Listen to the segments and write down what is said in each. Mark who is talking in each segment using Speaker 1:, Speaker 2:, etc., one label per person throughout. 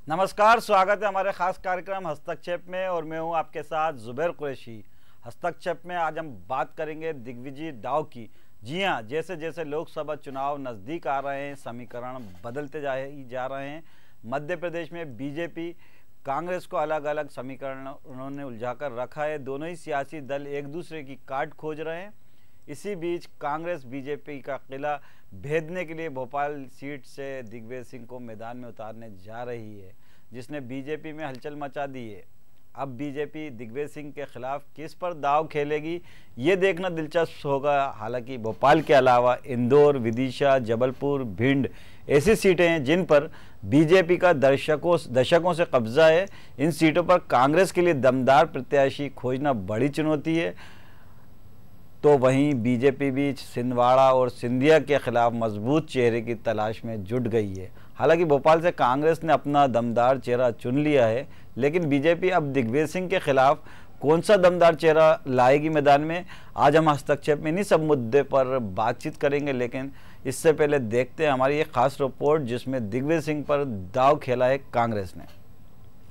Speaker 1: नमस्कार, स्वागत है हमारे खास कार्यक्रम हस्तक्षेप में और मैं हूं आपके साथ जुबैर कुरैशी। हस्तक्षेप में आज हम बात करेंगे दिग्विजय दाव की। जी हां, जैसे जैसे लोकसभा चुनाव नज़दीक आ रहे हैं, समीकरण बदलते जा रहे हैं। मध्य प्रदेश में बीजेपी कांग्रेस को अलग अलग समीकरण उन्होंने उलझा कर रखा है। दोनों ही सियासी दल एक दूसरे की काट खोज रहे हैं। इसी बीच कांग्रेस बीजेपी का किला भेदने के लिए भोपाल सीट से दिग्विजय सिंह को मैदान में उतारने जा रही है, जिसने बीजेपी में हलचल मचा दी है। अब बीजेपी दिग्विजय सिंह के खिलाफ किस पर दाव खेलेगी, ये देखना दिलचस्प होगा। हालांकि भोपाल के अलावा इंदौर, विदिशा, जबलपुर, भिंड ऐसी सीटें हैं जिन पर बीजेपी का दशकों से कब्जा है। इन सीटों पर कांग्रेस के लिए दमदार प्रत्याशी खोजना बड़ी चुनौती है। तो वहीं बीजेपी भी छिंदवाड़ा और सिंधिया के खिलाफ मजबूत चेहरे की तलाश में जुट गई है। हालांकि भोपाल से कांग्रेस ने अपना दमदार चेहरा चुन लिया है, लेकिन बीजेपी अब दिग्विजय सिंह के खिलाफ कौन सा दमदार चेहरा लाएगी मैदान में। आज हम हस्तक्षेप में इन्हीं सब मुद्दे पर बातचीत करेंगे, लेकिन इससे पहले देखते हैं हमारी एक खास रिपोर्ट जिसमें दिग्विजय सिंह पर दाव खेला है कांग्रेस ने।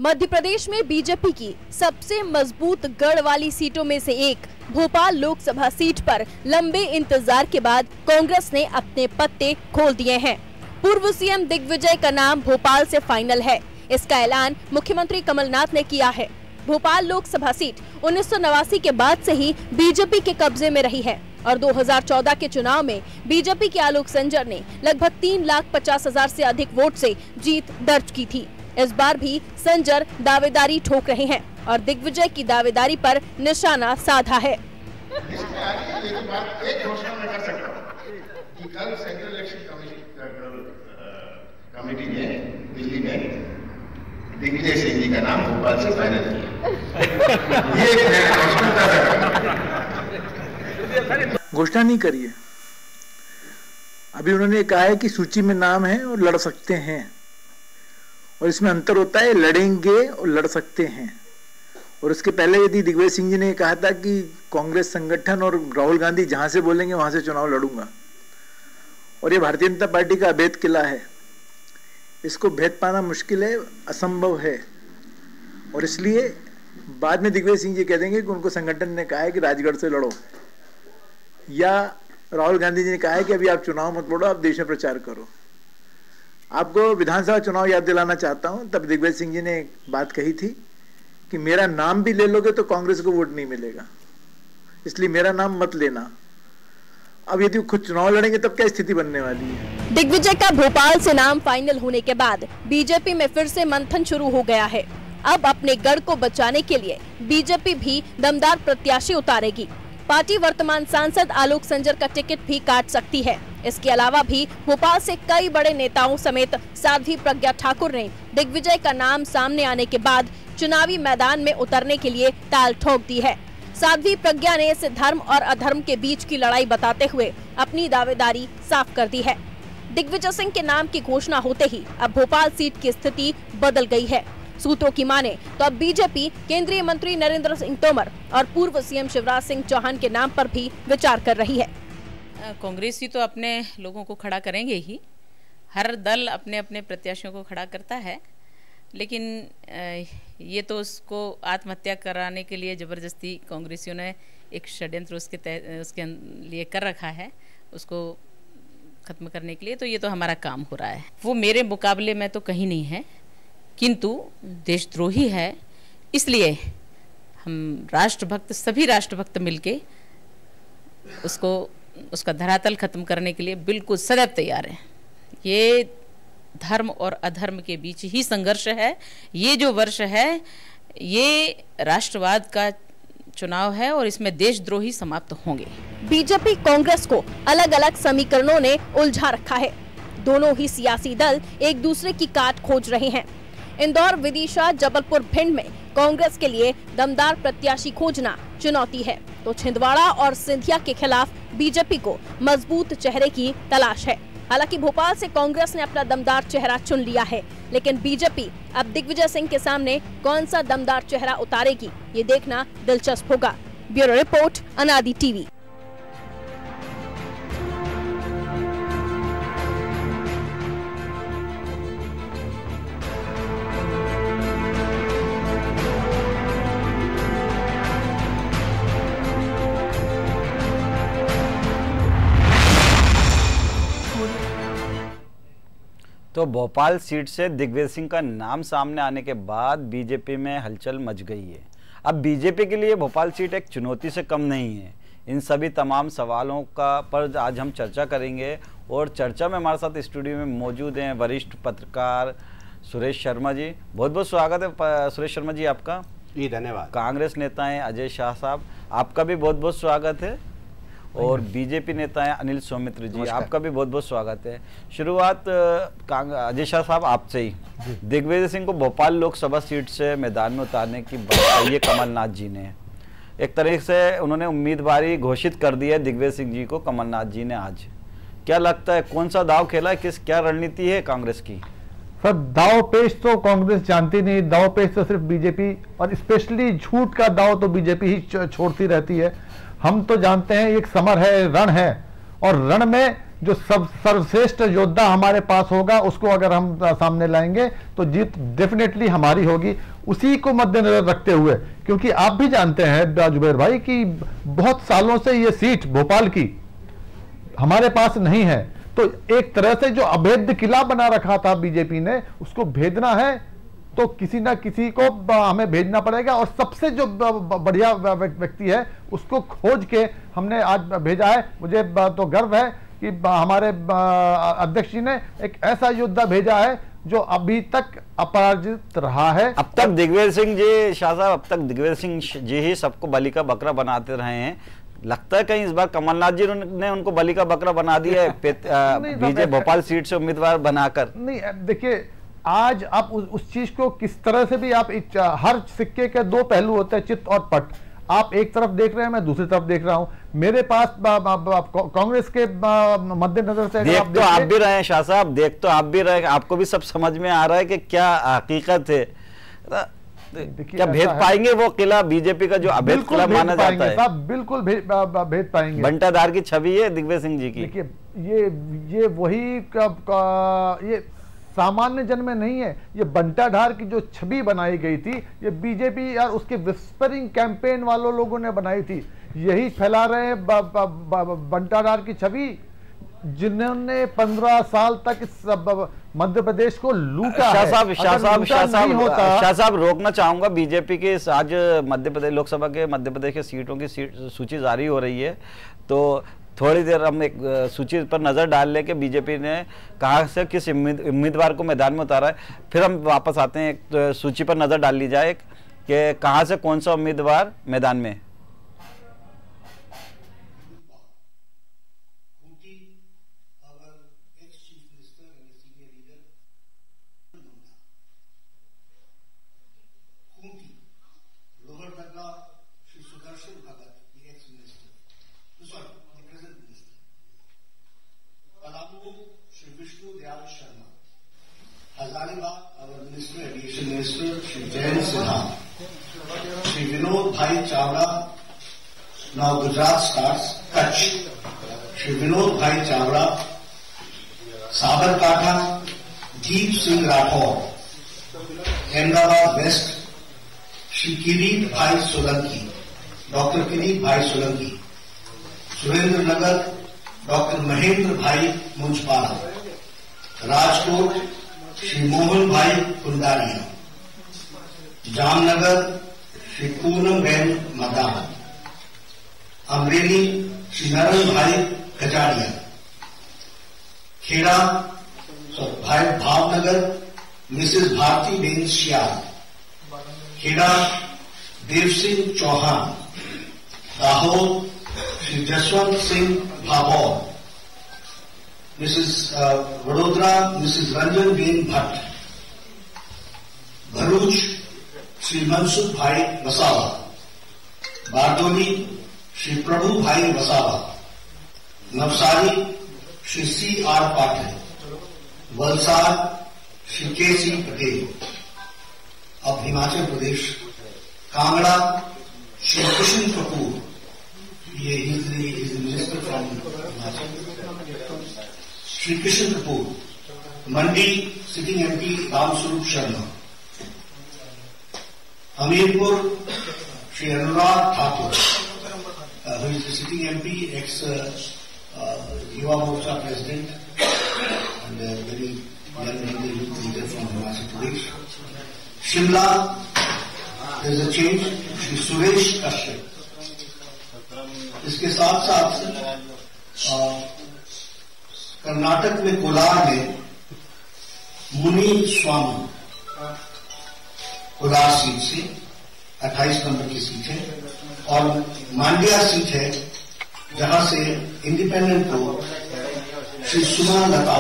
Speaker 2: मध्य प्रदेश में बीजेपी की सबसे मजबूत गढ़ वाली सीटों में से एक भोपाल लोकसभा सीट पर लंबे इंतजार के बाद कांग्रेस ने अपने पत्ते खोल दिए हैं। पूर्व सीएम दिग्विजय का नाम भोपाल से फाइनल है। इसका ऐलान मुख्यमंत्री कमलनाथ ने किया है। भोपाल लोकसभा सीट 1989 के बाद से ही बीजेपी के कब्जे में रही है और 2014 के चुनाव में बीजेपी के आलोक संजर ने लगभग 3,50,000 से अधिक वोट से जीत दर्ज की थी। इस बार भी संजर दावेदारी ठोक रहे हैं और दिग्विजय की दावेदारी पर निशाना साधा है।
Speaker 3: इसमें आगे एक बात एक घोषणा मैं कर सकता हूं कि कल सेंट्रल इलेक्शन कमेटी ने दिल्ली में दिग्विजय सिंह जी का नाम भोपाल से फाइनल किया। ये मैं घोषणा कर सकता हूं।
Speaker 4: घोषणा नहीं करी है, अभी उन्होंने कहा है कि सूची में नाम है और लड़ सकते हैं, और इसमें अंतर होता है लड़ेंगे और लड़ सकते हैं। और उसके पहले यदि दिग्विजय सिंह जी ने कहा था कि कांग्रेस संगठन और राहुल गांधी जहां से बोलेंगे वहां से चुनाव लड़ूंगा, और ये भारतीय जनता पार्टी का अभेद किला है, इसको भेद पाना मुश्किल है, असंभव है। और इसलिए बाद में दिग्विजय सिंह जी कह देंगे कि उनको संगठन ने कहा है कि राजगढ़ से लड़ो, या राहुल गांधी जी ने कहा है कि अभी आप चुनाव मत लड़ो, आप देश में प्रचार करो। आपको विधानसभा चुनाव याद दिलाना चाहता हूं, तब दिग्विजय सिंह जी ने एक बात कही थी कि मेरा नाम भी ले लोगे तो कांग्रेस को वोट नहीं मिलेगा, इसलिए मेरा नाम मत लेना। अब यदि खुद चुनाव लड़ेंगे तब क्या स्थिति बनने वाली है।
Speaker 2: दिग्विजय का भोपाल से नाम फाइनल होने के बाद बीजेपी में फिर से मंथन शुरू हो गया है। अब अपने गढ़ को बचाने के लिए बीजेपी भी दमदार प्रत्याशी उतारेगी। पार्टी वर्तमान सांसद आलोक संजर का टिकट भी काट सकती है। इसके अलावा भी भोपाल से कई बड़े नेताओं समेत साध्वी प्रज्ञा ठाकुर ने दिग्विजय का नाम सामने आने के बाद चुनावी मैदान में उतरने के लिए ताल ठोक दी है। साध्वी प्रज्ञा ने इसे धर्म और अधर्म के बीच की लड़ाई बताते हुए अपनी दावेदारी साफ कर दी है। दिग्विजय सिंह के नाम की घोषणा होते ही अब भोपाल सीट की स्थिति बदल गई है। सूत्रों की माने तो अब बीजेपी केंद्रीय मंत्री नरेंद्र सिंह तोमर और पूर्व सीएम शिवराज सिंह चौहान के नाम पर भी विचार कर रही है।
Speaker 5: कांग्रेस ही तो अपने लोगों को खड़ा करेंगे ही, हर दल अपने अपने प्रत्याशियों को खड़ा करता है, लेकिन ये तो उसको आत्महत्या कराने के लिए जबरदस्ती कांग्रेसियों ने एक षड्यंत्र उसके लिए कर रखा है, उसको खत्म करने के लिए। तो ये तो हमारा काम हो रहा है। वो मेरे मुकाबले में तो कहीं नहीं है, किंतु देशद्रोही है, इसलिए हम राष्ट्रभक्त, सभी राष्ट्रभक्त मिलके उसका धरातल खत्म करने के लिए बिल्कुल सदैव तैयार है। ये धर्म और अधर्म के बीच ही संघर्ष है। ये जो वर्ष है ये राष्ट्रवाद का चुनाव है और इसमें देशद्रोही समाप्त होंगे।
Speaker 2: बीजेपी कांग्रेस को अलग अलग समीकरणों ने उलझा रखा है। दोनों ही सियासी दल एक दूसरे की काट खोज रहे हैं। इंदौर, विदिशा, जबलपुर, भिंड में कांग्रेस के लिए दमदार प्रत्याशी खोजना चुनौती है, तो छिंदवाड़ा और सिंधिया के खिलाफ बीजेपी को मजबूत चेहरे की तलाश है। हालांकि भोपाल से कांग्रेस ने अपना दमदार चेहरा चुन लिया है, लेकिन बीजेपी अब दिग्विजय सिंह के सामने कौन सा दमदार चेहरा उतारेगी, ये देखना दिलचस्प होगा। ब्यूरो रिपोर्ट, अनादि टीवी।
Speaker 1: तो भोपाल सीट से दिग्विजय सिंह का नाम सामने आने के बाद बीजेपी में हलचल मच गई है। अब बीजेपी के लिए भोपाल सीट एक चुनौती से कम नहीं है। इन सभी तमाम सवालों पर आज हम चर्चा करेंगे और चर्चा में हमारे साथ स्टूडियो में मौजूद हैं वरिष्ठ पत्रकार सुरेश शर्मा जी। बहुत बहुत स्वागत है सुरेश शर्मा जी आपका।
Speaker 6: जी धन्यवाद।
Speaker 1: कांग्रेस नेता हैं अजय शाह साहब, आपका भी बहुत बहुत स्वागत है। और बीजेपी नेता हैं अनिल सौमित्र जी, आपका भी बहुत बहुत स्वागत है। शुरुआत अजय शाह साहब आपसे ही। दिग्विजय सिंह को भोपाल लोकसभा सीट से मैदान में उतारने की बात कही है कमलनाथ जी ने। एक तरह से उन्होंने उम्मीदवारी घोषित कर दी है दिग्विजय सिंह जी को कमलनाथ जी ने आज। क्या लगता है कौन सा दाव खेला है, क्या रणनीति है कांग्रेस की?
Speaker 7: सर दाव पेच तो कांग्रेस जानती नहीं, दाव पेच तो सिर्फ बीजेपी, और स्पेशली झूठ का दाव तो बीजेपी ही छोड़ती रहती है। हम तो जानते हैं एक समर है, रण है, और रण में जो सर्वश्रेष्ठ योद्धा हमारे पास होगा उसको अगर हम सामने लाएंगे तो जीत डेफिनेटली हमारी होगी। उसी को मद्देनजर रखते हुए, क्योंकि आप भी जानते हैं जुबैर भाई कि बहुत सालों से ये सीट भोपाल की हमारे पास नहीं है, तो एक तरह से जो अभेद्य किला बना रखा था बीजेपी ने, उसको भेदना है तो किसी ना किसी को हमें भेजना पड़ेगा, और सबसे जो बढ़िया व्यक्ति है उसको खोज के हमने आज भेजा है। मुझे तो गर्व है कि हमारे अध्यक्ष जी ने एक ऐसा योद्धा भेजा है जो अभी तक अपराजित रहा है।
Speaker 1: अब तक दिग्विजय सिंह जी, शाह साहब, अब तक दिग्विजय सिंह जी ही सबको बलि का बकरा बनाते रहे हैं। लगता है कहीं इस बार कमलनाथ जी ने उनको बलि का बकरा बना दिया है बीजेपी भोपाल सीट से उम्मीदवार बनाकर।
Speaker 7: नहीं, देखिए आज आप उस चीज को किस तरह से भी आप हर सिक्के के दो पहलू होते हैं, चित्त और पट। आप एक तरफ देख रहे हैं, मैं दूसरी तरफ देख रहा हूं। मेरे पास कांग्रेस के मद्देनजर से
Speaker 1: देख तो आप भी रहे हैं शाह साहब, देख तो आप भी रहे, आपको भी सब समझ में आ रहा है कि क्या हकीकत है। क्या भेद पाएंगे वो किला बीजेपी का जो अभेद किला माना जाता है?
Speaker 7: बिल्कुल भेद पाएंगे।
Speaker 1: बंटाधार की छवि है दिग्विजय सिंह जी की।
Speaker 7: देखिए ये वही ये सामान्य जन में नहीं है, ये बंटाधार की जो छवि बनाई गई थी, ये बीजेपी और उसके विस्परिंग कैंपेन वालों लोगों ने बनाई थी। यही फैला रहे हैं बंटाधार की छवि, जिन्होंने 15 साल तक इस मध्य प्रदेश को लूटा है।
Speaker 1: शाह साहब रोकना चाहूंगा बीजेपी के आज मध्य प्रदेश लोकसभा के मध्य प्रदेश के सीटों की सूची जारी हो रही है, तो थोड़ी देर हम एक सूची पर नजर डाल लें कि बीजेपी ने कहां से किस उम्मीदवार को मैदान में उतारा है। फिर हम वापस आते हैं, एक सूची पर नजर डाल ली जाए कि कहां से कौन सा उम्मीदवार मैदान में।
Speaker 3: मिनिस्टर श्री जयंत सिन्हा, श्री विनोद भाई चावड़ा, नाउ गुजरात स्टार्स कच्छ, श्री विनोद भाई चावड़ा, साबरकाठा दीप सिंह राठौर, अहमदाबाद वेस्ट श्री किरीट भाई सोलंकी, डॉक्टर किरीट भाई सोलंकी, सुरेंद्र नगर डॉक्टर महेंद्र भाई मुंजपाल, राजकोट श्री मोहन भाई कुंडारिया, जामनगर श्री पूनम बहन मदान, अमरेली श्री नरन भाई कजारिया, खेड़ा भाई Bhavnagar Mrs Bharti Ben श्याल, Kheda Dev Singh Chauhan, Dahod Shri Jaswant Singh भाभौर, Vadodara Mrs Ranjan Ben Bhatt, Bharuch Shri Mansukh भाई वसावा, बारडोली श्री प्रभु भाई वसावा, नवसारी श्री सी आर पाटिल, वलसाड श्री के सी पटेल। अब हिमाचल प्रदेश, कांगड़ा श्री कुशन कपूर, ये minister from Himachal, Shri Krishna Kapoor, Mandi sitting MP Ramswaroop Sharma, Hamirpur Shri Anurag Thakur, sitting MP, x Yuva Morcha president and very
Speaker 6: young Hindu youth leader from Himachal Pradesh. Shimla, there is a change, Shri Suresh Kashyap. इसके साथ साथ कर्नाटक में कोलार में मुनि स्वामी कोलार सीट से 28 नंबर की सीट है, और मांड्या सीट है जहां से इंडिपेंडेंट को श्री सुमा लता,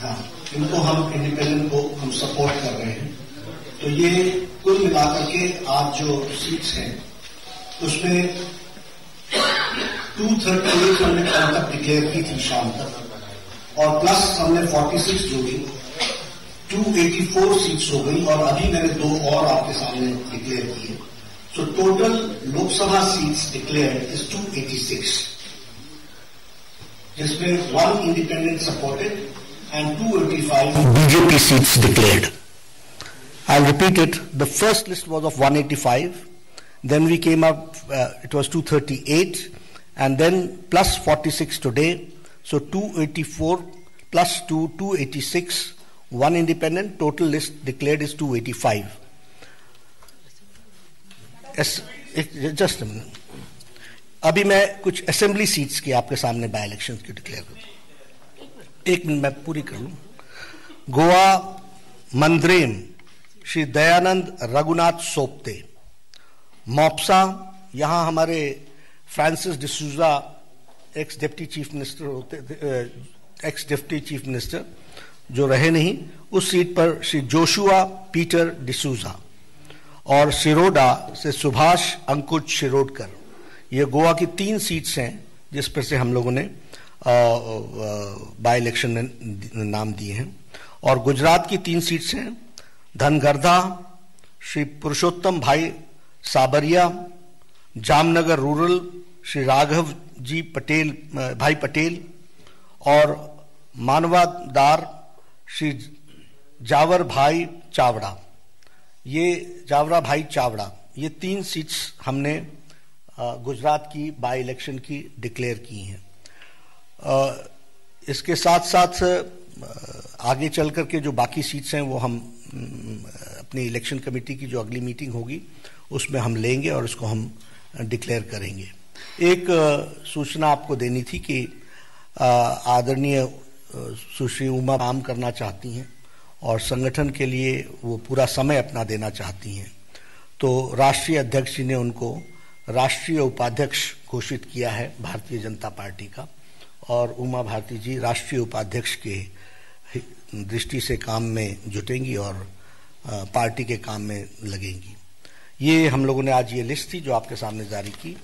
Speaker 6: हाँ, इनको हम इंडिपेंडेंट को हम सपोर्ट कर रहे हैं। तो ये कुल मिलाकर के आज जो सीट्स हैं उसमें 238 हमने कल तक डिक्लेयर की थी शाम तक, और प्लस हमने 46 जोड़ी, 284 सीट्स हो गई, और अभी मैंने 2 और आपके सामने डिक्लेयर किए। So total Lok Sabha seats declared is 286, जिसमें 1 independent supported and 285 BJP seats declared. I'll repeat it. The first list was of 185. Then we came up, it was 238, and then plus 46 today. So 284 plus 286, 1 independent. Total list declared is 285. Just a minute. अभी मैं कुछ assembly seats की आपके सामने by election की declare करूँ। एक minute मैं पूरी कर लूं। गोवा मंद्रेम श्री दयानंद रघुनाथ सोप्ते। मोप्सा, यहां हमारे Francis D'Souza x deputy chief minister होते, एक्स डिप्टी चीफ मिनिस्टर जो रहे नहीं, उस सीट पर श्री जोशुआ पीटर डिसूजा। और शिरोडा से सुभाष अंकुश शिरोडकर। ये गोवा की 3 सीट्स हैं जिस पर से हम लोगों ने बाय इलेक्शन में नाम दिए हैं। और गुजरात की 3 सीट्स हैं, धनगरदा श्री पुरुषोत्तम भाई साबरिया, जामनगर रूरल श्री राघव जी पटेल भाई पटेल, और मानवादार श्री जावर भाई चावड़ा। ये जावरा भाई चावड़ा, ये 3 सीट्स हमने गुजरात की बाय इलेक्शन की डिक्लेयर की हैं। इसके साथ साथ आगे चल करके जो बाकी सीट्स हैं वो हम अपनी इलेक्शन कमेटी की जो अगली मीटिंग होगी उसमें हम लेंगे और उसको हम डिक्लेयर करेंगे। एक सूचना आपको देनी थी कि आदरणीय सुश्री उमा काम करना चाहती हैं और संगठन के लिए वो पूरा समय अपना देना चाहती हैं, तो राष्ट्रीय अध्यक्ष जी ने उनको राष्ट्रीय उपाध्यक्ष घोषित किया है भारतीय जनता पार्टी का, और उमा भारती जी राष्ट्रीय उपाध्यक्ष के दृष्टि से काम में जुटेंगी और पार्टी के काम में लगेंगी। ये हम लोगों ने आज ये लिस्ट थी जो आपके सामने जारी की।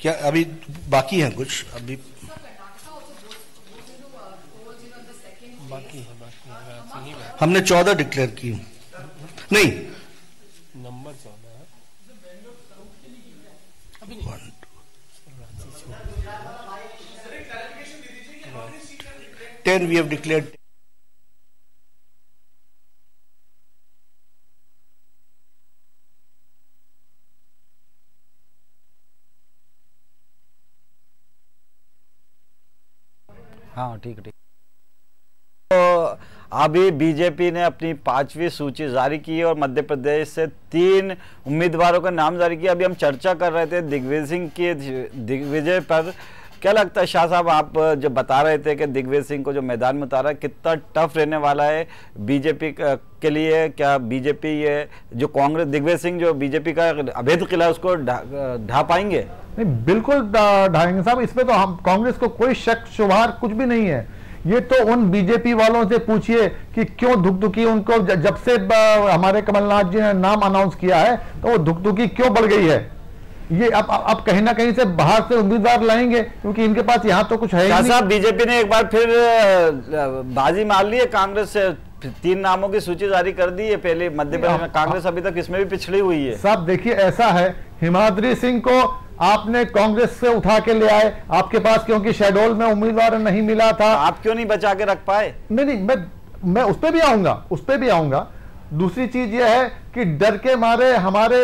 Speaker 6: क्या अभी बाकी हैं कुछ? अभी बाकी है, हमने 14 डिक्लेयर की, नहीं नंबर 14 है। 10 we have declared.
Speaker 1: हाँ ठीक है। तो अभी बीजेपी ने अपनी 5वीं सूची जारी की है और मध्य प्रदेश से 3 उम्मीदवारों का नाम जारी किया। अभी हम चर्चा कर रहे थे दिग्विजय पर। क्या लगता है शाह साहब, आप जो बता रहे थे कि दिग्विजय सिंह को जो मैदान में उतारा, कितना टफ रहने वाला है बीजेपी के लिए? क्या बीजेपी ये जो कांग्रेस दिग्विजय सिंह जो बीजेपी का अवैध किला है उसको ढा पाएंगे?
Speaker 7: नहीं, बिल्कुल ढाएंगे साहब। इसमें तो हम कांग्रेस को कोई शक शुबहार कुछ भी नहीं है। ये तो उन बीजेपी वालों से पूछिए कि क्यों धुकधुकी उनको जब से हमारे कमलनाथ जी ने नाम अनाउंस किया है तो वो धुकधुकी क्यों बढ़ गई है। ये अब कहीं ना कहीं से बाहर से उम्मीदवार लाएंगे क्योंकि इनके पास यहाँ तो कुछ है ही नहीं।
Speaker 1: बीजेपी ने एक बार फिर बाजी मार ली है, कांग्रेस से 3 नामों की सूची जारी कर दी है। पहले मध्य प्रदेश में कांग्रेस अभी तक इसमें भी पिछड़ी हुई है।
Speaker 7: साहब देखिए, ऐसा है, हिमाद्री सिंह को आपने कांग्रेस से उठा के ले आए, आपके पास क्योंकि शेड्यूल में उम्मीदवार नहीं मिला था,
Speaker 1: आप क्यों नहीं बचा के रख पाए?
Speaker 7: नहीं, मैं उस पर भी आऊंगा। दूसरी चीज यह है कि डर के मारे हमारे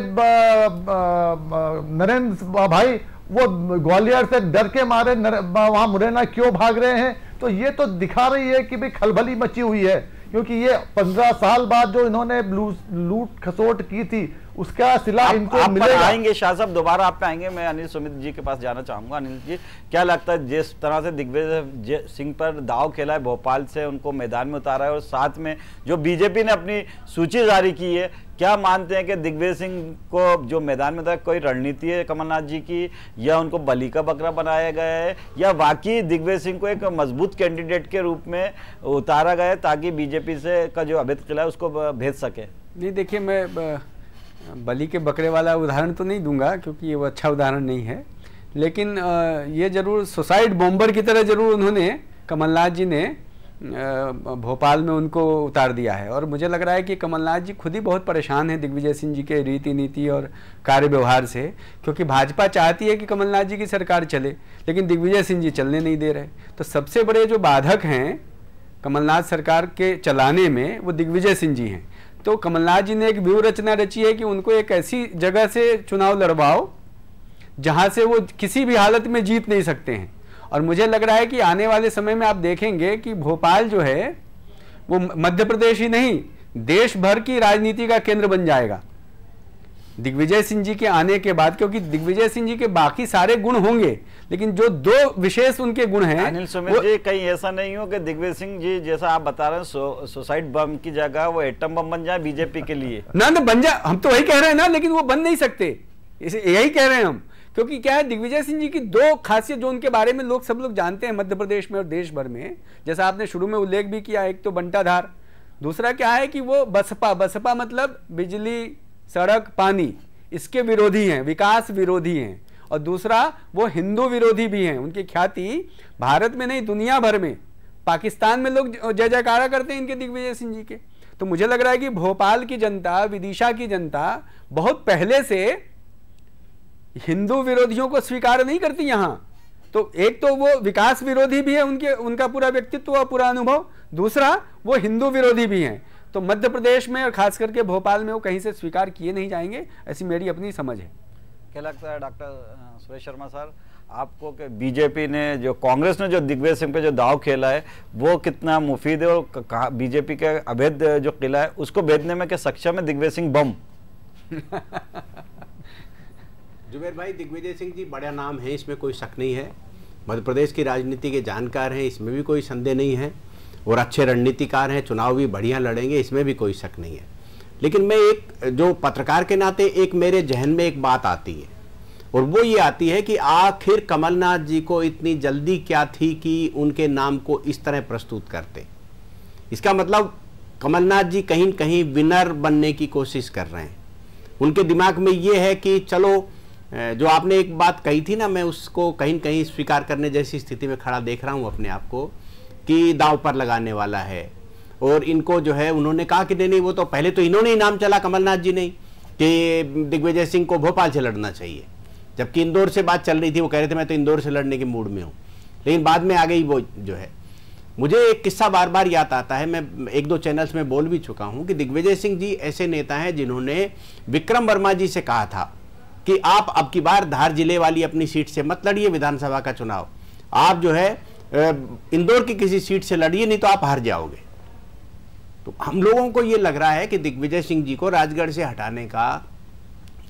Speaker 7: नरेंद्र भाई वो ग्वालियर से डर के मारे वहां मुरैना क्यों भाग रहे हैं? तो ये तो दिखा रही है कि भाई खलबली मची हुई है, क्योंकि ये 15 साल बाद जो इन्होंने लूट खसोट की थी उसका सिला इनको मिलेगा।
Speaker 1: आएंगे शाह साहब, दोबारा आप पे आएंगे। मैं अनिल सुमित जी के पास जाना चाहूंगा। अनिल जी, क्या लगता है जिस तरह से दिग्विजय सिंह पर दाव खेला है, भोपाल से उनको मैदान में उतारा है, और साथ में जो बीजेपी ने अपनी सूची जारी की है, क्या मानते हैं कि दिग्विजय सिंह को जो मैदान में था, कोई रणनीति है कमलनाथ जी की, या उनको बलि का बकरा बनाया गया है, या वाकई दिग्विजय सिंह को एक मजबूत कैंडिडेट के रूप में उतारा गया है ताकि बीजेपी से का जो अवैध किला है उसको भेज सके?
Speaker 8: नहीं, देखिए, मैं बलि के बकरे वाला उदाहरण तो नहीं दूंगा क्योंकि ये वो अच्छा उदाहरण नहीं है, लेकिन ये जरूर सुसाइड बॉम्बर की तरह जरूर उन्होंने, कमलनाथ जी ने भोपाल में उनको उतार दिया है। और मुझे लग रहा है कि कमलनाथ जी खुद ही बहुत परेशान हैं दिग्विजय सिंह जी के रीति नीति और कार्य व्यवहार से, क्योंकि भाजपा चाहती है कि कमलनाथ जी की सरकार चले, लेकिन दिग्विजय सिंह जी चलने नहीं दे रहे। तो सबसे बड़े जो बाधक हैं कमलनाथ सरकार के चलाने में वो दिग्विजय सिंह जी हैं। तो कमलनाथ जी ने एक व्यूह रचना रची है कि उनको एक ऐसी जगह से चुनाव लड़वाओ जहां से वो किसी भी हालत में जीत नहीं सकते हैं। और मुझे लग रहा है कि आने वाले समय में आप देखेंगे कि भोपाल जो है वो मध्य प्रदेश ही नहीं, देश भर की राजनीति का केंद्र बन जाएगा दिग्विजय सिंह जी के आने के बाद, क्योंकि दिग्विजय सिंह जी के बाकी सारे गुण होंगे, लेकिन जो दो विशेष उनके गुण हैं।
Speaker 1: अनिल सुमित जी, कहीं ऐसा नहीं हो कि दिग्विजय सिंह जी जैसा आप बता रहे हैं सुसाइड बम की जगह वो एटम बम बन जाए बीजेपी के लिए?
Speaker 8: ना बन जाए, हम तो वही कह रहे हैं ना, लेकिन वो बन नहीं सकते, इसे यही कह रहे हैं हम। क्योंकि क्या है, दिग्विजय सिंह जी की दो खासियत जो उनके बारे में सब लोग जानते हैं मध्य प्रदेश में और देश भर में, जैसा आपने शुरू में उल्लेख भी किया, एक तो बंटाधार, दूसरा क्या है कि वो बसपा मतलब बिजली, सड़क, पानी, इसके विरोधी हैं, विकास विरोधी हैं, और दूसरा वो हिंदू विरोधी भी हैं। उनकी ख्याति भारत में नहीं दुनिया भर में, पाकिस्तान में लोग जय जयकारा करते हैं इनके, दिग्विजय सिंह जी के। तो मुझे लग रहा है कि भोपाल की जनता, विदिशा की जनता बहुत पहले से हिंदू विरोधियों को स्वीकार नहीं करती यहां। तो एक तो वो विकास विरोधी भी है, उनका पूरा व्यक्तित्व और पूरा अनुभव, दूसरा वो हिंदू विरोधी भी हैं। तो मध्य प्रदेश में और खास करके भोपाल में वो कहीं से स्वीकार किए नहीं जाएंगे, ऐसी मेरी अपनी समझ है।
Speaker 1: क्या लगता है डॉक्टर सुरेश शर्मा सर आपको कि बीजेपी ने जो, कांग्रेस ने जो दिग्विजय सिंह पे जो दाव खेला है वो कितना मुफीद है, और बीजेपी का अवैध जो किला है उसको भेदने में क्या सक्षम है दिग्विजय सिंह बम?
Speaker 9: जुबेर भाई, दिग्विजय सिंह जी बड़ा नाम है, इसमें कोई शक नहीं है। मध्य प्रदेश की राजनीति के जानकार हैं, इसमें भी कोई संदेह नहीं है, और अच्छे रणनीतिकार हैं, चुनाव भी बढ़िया लड़ेंगे, इसमें भी कोई शक नहीं है। लेकिन मैं एक जो पत्रकार के नाते एक मेरे जहन में एक बात आती है, और वो ये आती है कि आखिर कमलनाथ जी को इतनी जल्दी क्या थी कि उनके नाम को इस तरह प्रस्तुत करते। इसका मतलब कमलनाथ जी कहीं कहीं विनर बनने की कोशिश कर रहे हैं। उनके दिमाग में ये है कि चलो, जो आपने एक बात कही थी ना, मैं उसको कहीं कहीं स्वीकार करने जैसी स्थिति में खड़ा देख रहा हूं अपने आप को, कि दांव पर लगाने वाला है। और इनको जो है, उन्होंने कहा कि नहीं, वो तो पहले तो इन्होंने ही नाम चला, कमलनाथ जी ने, कि दिग्विजय सिंह को भोपाल से लड़ना चाहिए, जबकि इंदौर से बात चल रही थी। वो कह रहे थे मैं तो इंदौर से लड़ने के मूड में हूँ, लेकिन बाद में आ गई वो जो है। मुझे एक किस्सा बार बार याद आता है, मैं एक दो चैनल्स में बोल भी चुका हूँ कि दिग्विजय सिंह जी ऐसे नेता हैं जिन्होंने विक्रम वर्मा जी से कहा था कि आप अब की बार धार जिले वाली अपनी सीट से मत लड़िए विधानसभा का चुनाव, आप जो है इंदौर की किसी सीट से लड़िए, नहीं तो आप हार जाओगे। तो हम लोगों को ये लग रहा है कि दिग्विजय सिंह जी को राजगढ़ से हटाने का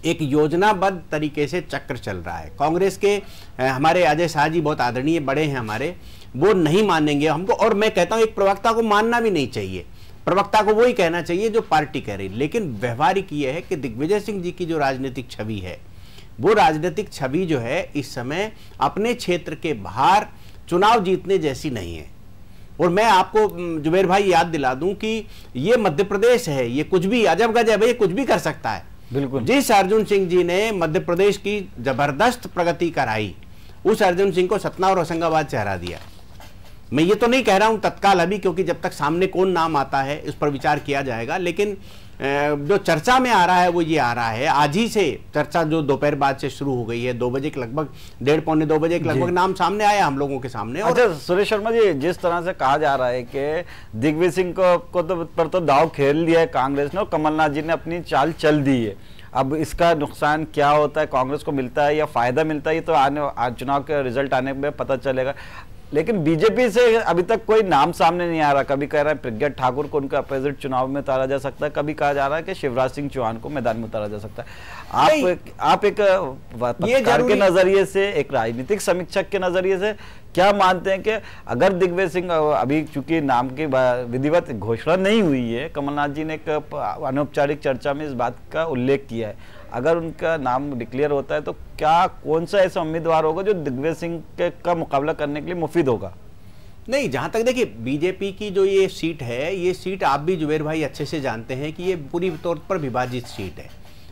Speaker 9: एक योजनाबद्ध तरीके से चक्र चल रहा है। कांग्रेस के हमारे अजय शाह जी बहुत आदरणीय बड़े हैं हमारे, वो नहीं मानेंगे हमको, और मैं कहता हूं एक प्रवक्ता को मानना भी नहीं चाहिए, प्रवक्ता को वही कहना चाहिए जो पार्टी कह रही। लेकिन व्यवहारिक ये है कि दिग्विजय सिंह जी की जो राजनीतिक छवि है, वो राजनीतिक छवि जो है इस समय अपने क्षेत्र के बाहर चुनाव जीतने जैसी नहीं है। और मैं आपको जुबेर भाई याद दिला दूं कि ये मध्य प्रदेश है, ये कुछ भी अजब गजब है, ये कुछ भी कर सकता है।
Speaker 1: बिल्कुल,
Speaker 9: जिस अर्जुन सिंह जी ने मध्य प्रदेश की जबरदस्त प्रगति कराई, उस अर्जुन सिंह को सतना और होशंगाबाद से हरा दिया। मैं ये तो नहीं कह रहा हूं तत्काल अभी, क्योंकि जब तक सामने कौन नाम आता है उस पर विचार किया जाएगा, लेकिन जो चर्चा में आ रहा है वो ये आ रहा है, आज ही से चर्चा जो दोपहर बाद से शुरू हो गई है, 2 बजे के लगभग, 1:30 पौने 2 बजे के लगभग नाम सामने आया हम लोगों के सामने। और
Speaker 1: अच्छा सुरेश शर्मा जी, जिस तरह से कहा जा रहा है कि दिग्विजय सिंह को तो पर तो दाव खेल दिया है कांग्रेस ने, और कमलनाथ जी ने अपनी चाल चल दी है। अब इसका नुकसान क्या होता है, कांग्रेस को मिलता है या फायदा मिलता है, ये तो चुनाव के रिजल्ट आने में पता चलेगा। लेकिन बीजेपी से अभी तक कोई नाम सामने नहीं आ रहा। कभी कह रहा है प्रज्ञा ठाकुर को उनका अपोजिट चुनाव में उतारा जा सकता है, कभी कहा जा रहा है कि शिवराज सिंह चौहान को मैदान में उतारा जा सकता है। आप एक पत्रकार के नजरिए से, एक राजनीतिक समीक्षक के नजरिए से क्या मानते हैं कि अगर दिग्विजय सिंह, अभी चूंकि नाम की विधिवत घोषणा नहीं हुई है, कमलनाथ जी ने एक अनौपचारिक चर्चा में इस बात का उल्लेख किया है, अगर उनका नाम डिक्लेयर होता है तो क्या कौन सा ऐसा उम्मीदवार होगा जो दिग्विजय सिंह का मुकाबला करने के लिए मुफीद होगा?
Speaker 9: नहीं, जहां तक देखिए बीजेपी की जो ये सीट है, ये सीट आप भी जुबेर भाई अच्छे से जानते हैं कि ये पूरी तौर पर विभाजित सीट है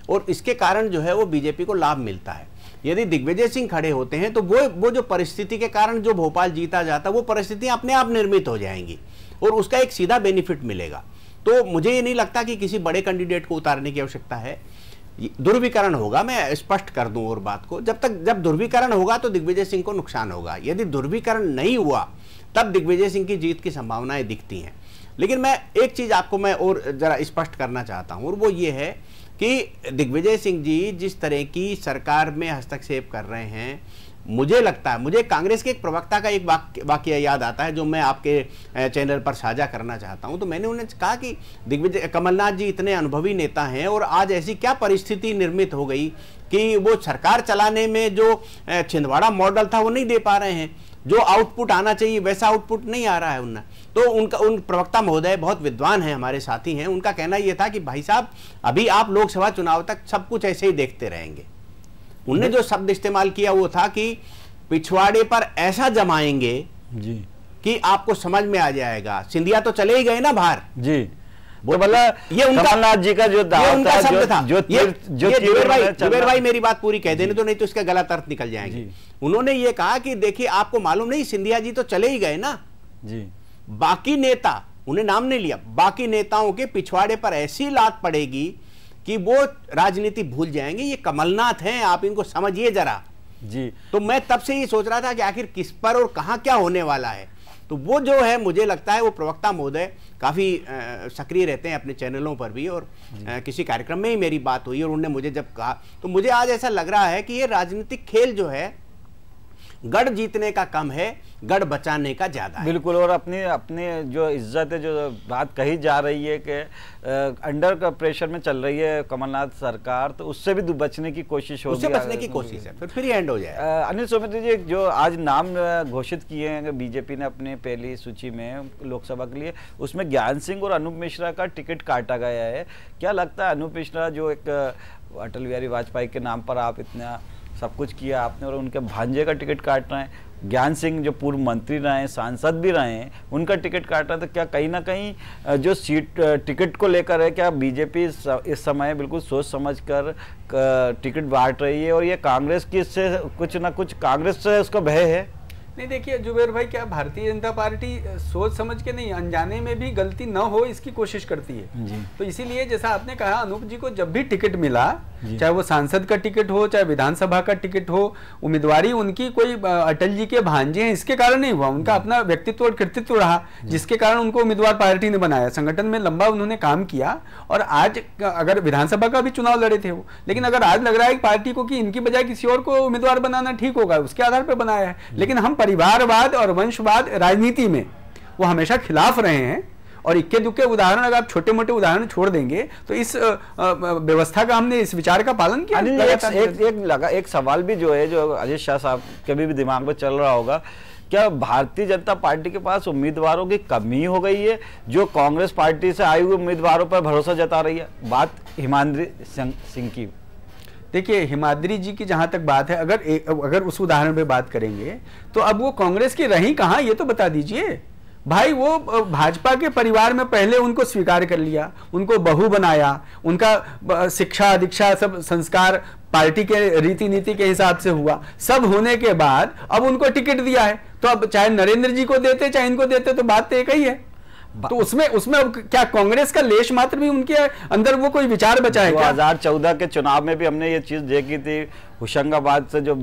Speaker 9: और इसके कारण जो है वो बीजेपी को लाभ मिलता है। यदि दिग्विजय सिंह खड़े होते हैं तो वो जो परिस्थिति के कारण जो भोपाल जीता जाता, वो परिस्थितियां अपने आप निर्मित हो जाएंगी और उसका एक सीधा बेनिफिट मिलेगा। तो मुझे ये नहीं लगता कि किसी बड़े कैंडिडेट को उतारने की आवश्यकता है। ध्रुवीकरण होगा, मैं स्पष्ट कर दूं और बात को, जब ध्रुवीकरण होगा तो दिग्विजय सिंह को नुकसान होगा। यदि ध्रुवीकरण नहीं हुआ तब दिग्विजय सिंह की जीत की संभावनाएं दिखती हैं। लेकिन मैं एक चीज आपको मैं और जरा स्पष्ट करना चाहता हूं और वो ये है कि दिग्विजय सिंह जी जिस तरह की सरकार में हस्तक्षेप कर रहे हैं, मुझे लगता है, मुझे कांग्रेस के एक प्रवक्ता का एक वाकया याद आता है जो मैं आपके चैनल पर साझा करना चाहता हूं। तो मैंने उन्हें कहा कि दिग्विजय कमलनाथ जी इतने अनुभवी नेता हैं और आज ऐसी क्या परिस्थिति निर्मित हो गई कि वो सरकार चलाने में जो छिंदवाड़ा मॉडल था वो नहीं दे पा रहे हैं, जो आउटपुट आना चाहिए वैसा आउटपुट नहीं आ रहा है उनका। तो उन प्रवक्ता महोदय बहुत विद्वान हैं, हमारे साथी हैं, उनका कहना यह था कि भाई साहब अभी आप लोकसभा चुनाव तक सब कुछ ऐसे ही देखते रहेंगे। उनने जो शब्द इस्तेमाल किया वो था कि पिछवाड़े पर ऐसा जमाएंगे जी कि आपको समझ में आ जाएगा। सिंधिया तो चले ही गए ना बाहर जी, वो ये उनका कमलनाथ जी का जो दाव था, शब्द था। जुबेर भाई मेरी बात पूरी कह देने तो, नहीं तो इसका गलत अर्थ निकल जाएंगे। उन्होंने ये कहा कि देखिए आपको मालूम नहीं, सिंधिया जी तो चले ही गए ना जी, बाकी नेता, उन्हें नाम नहीं लिया, बाकी नेताओं के पिछवाड़े पर ऐसी लात पड़ेगी कि वो राजनीति भूल जाएंगे। ये कमलनाथ हैं, आप इनको समझिए जरा जी। तो मैं तब से ये सोच रहा था कि आखिर किस पर और कहां क्या होने वाला है। तो वो जो है, मुझे लगता है वो प्रवक्ता महोदय काफी सक्रिय रहते हैं अपने चैनलों पर भी, और किसी कार्यक्रम में ही मेरी बात हुई और उन्होंने मुझे जब कहा तो मुझे आज ऐसा लग रहा है कि ये राजनीतिक खेल जो है गढ़ जीतने का कम है, गढ़ बचाने का ज्यादा है।
Speaker 1: बिल्कुल, और अपने जो इज्जत है, जो बात कही जा रही है कि अंडर का प्रेशर में चल रही है कमलनाथ सरकार, तो उससे भी बचने की कोशिश होगी,
Speaker 9: उससे बचने की कोशिश है, फिर एंड हो जाए।
Speaker 1: अनिल सोमैत्री जी, जो आज नाम घोषित किए हैं बीजेपी ने अपने पहली सूची में लोकसभा के लिए, उसमें ज्ञान सिंह और अनूप मिश्रा का टिकट काटा गया है। क्या लगता है अनूप मिश्रा जो एक अटल बिहारी वाजपेयी के नाम पर आप इतना सब कुछ किया आपने, और उनके भांजे का टिकट काट रहे हैं, ज्ञान सिंह जो पूर्व मंत्री रहे हैं, सांसद भी रहे हैं, उनका टिकट काट रहे हैं, तो क्या कहीं ना कहीं जो सीट टिकट को लेकर है, क्या बीजेपी इस समय बिल्कुल सोच समझकर टिकट बांट रही है और ये कांग्रेस की इससे कुछ ना कुछ कांग्रेस से उसका भय है?
Speaker 8: नहीं, देखिए जुबेर भाई, क्या भारतीय जनता पार्टी सोच समझ के नहीं, अनजाने में भी गलती न हो इसकी कोशिश करती है जी। तो इसीलिए जैसा आपने कहा, अनूप जी को जब भी टिकट मिला, चाहे वो सांसद का टिकट हो, चाहे विधानसभा का टिकट हो, उम्मीदवारी उनकी कोई अटल जी के भांजे हैं इसके कारण नहीं हुआ, उनका अपना व्यक्तित्व और कृतित्व रहा जिसके कारण उनको उम्मीदवार पार्टी ने बनाया। संगठन में लंबा उन्होंने काम किया और आज अगर विधानसभा का भी चुनाव लड़े थे वो, लेकिन अगर आज लग रहा है पार्टी को कि इनकी बजाय किसी और को उम्मीदवार बनाना ठीक होगा, उसके आधार पर बनाया है। लेकिन हम परिवारवाद और वंशवाद राजनीति में वो हमेशा खिलाफ रहे हैं, और इक्के दुक्के उदाहरण अगर आप छोटे मोटे उदाहरण छोड़ देंगे तो इस व्यवस्था का हमने इस विचार का पालन किया।
Speaker 1: एक सवाल भी जो है, जो अजय शाह साहब के भी दिमाग में चल रहा होगा, क्या भारतीय जनता पार्टी के पास उम्मीदवारों की कमी हो गई है जो कांग्रेस पार्टी से आए हुए उम्मीदवारों पर भरोसा जता रही है? बात हिमाद्री सिंह की,
Speaker 8: देखिए हिमाद्री जी की जहां तक बात है, अगर उस उदाहरण पे बात करेंगे तो अब वो कांग्रेस की रही कहां, ये तो बता दीजिए भाई। वो भाजपा के परिवार में पहले उनको स्वीकार कर लिया, उनको बहू बनाया, उनका शिक्षा दीक्षा सब संस्कार पार्टी के रीति नीति के हिसाब से हुआ, सब होने के बाद अब उनको टिकट दिया है। तो अब चाहे नरेंद्र जी को देते चाहे इनको देते, तो बात तो एक ही है। तो उसमें अब क्या कांग्रेस का लेश मात्र भी उनके अंदर वो कोई विचार बचा है?
Speaker 1: 2014 के चुनाव में भी हमने ये चीज देखी थी, होशंगाबाद से जो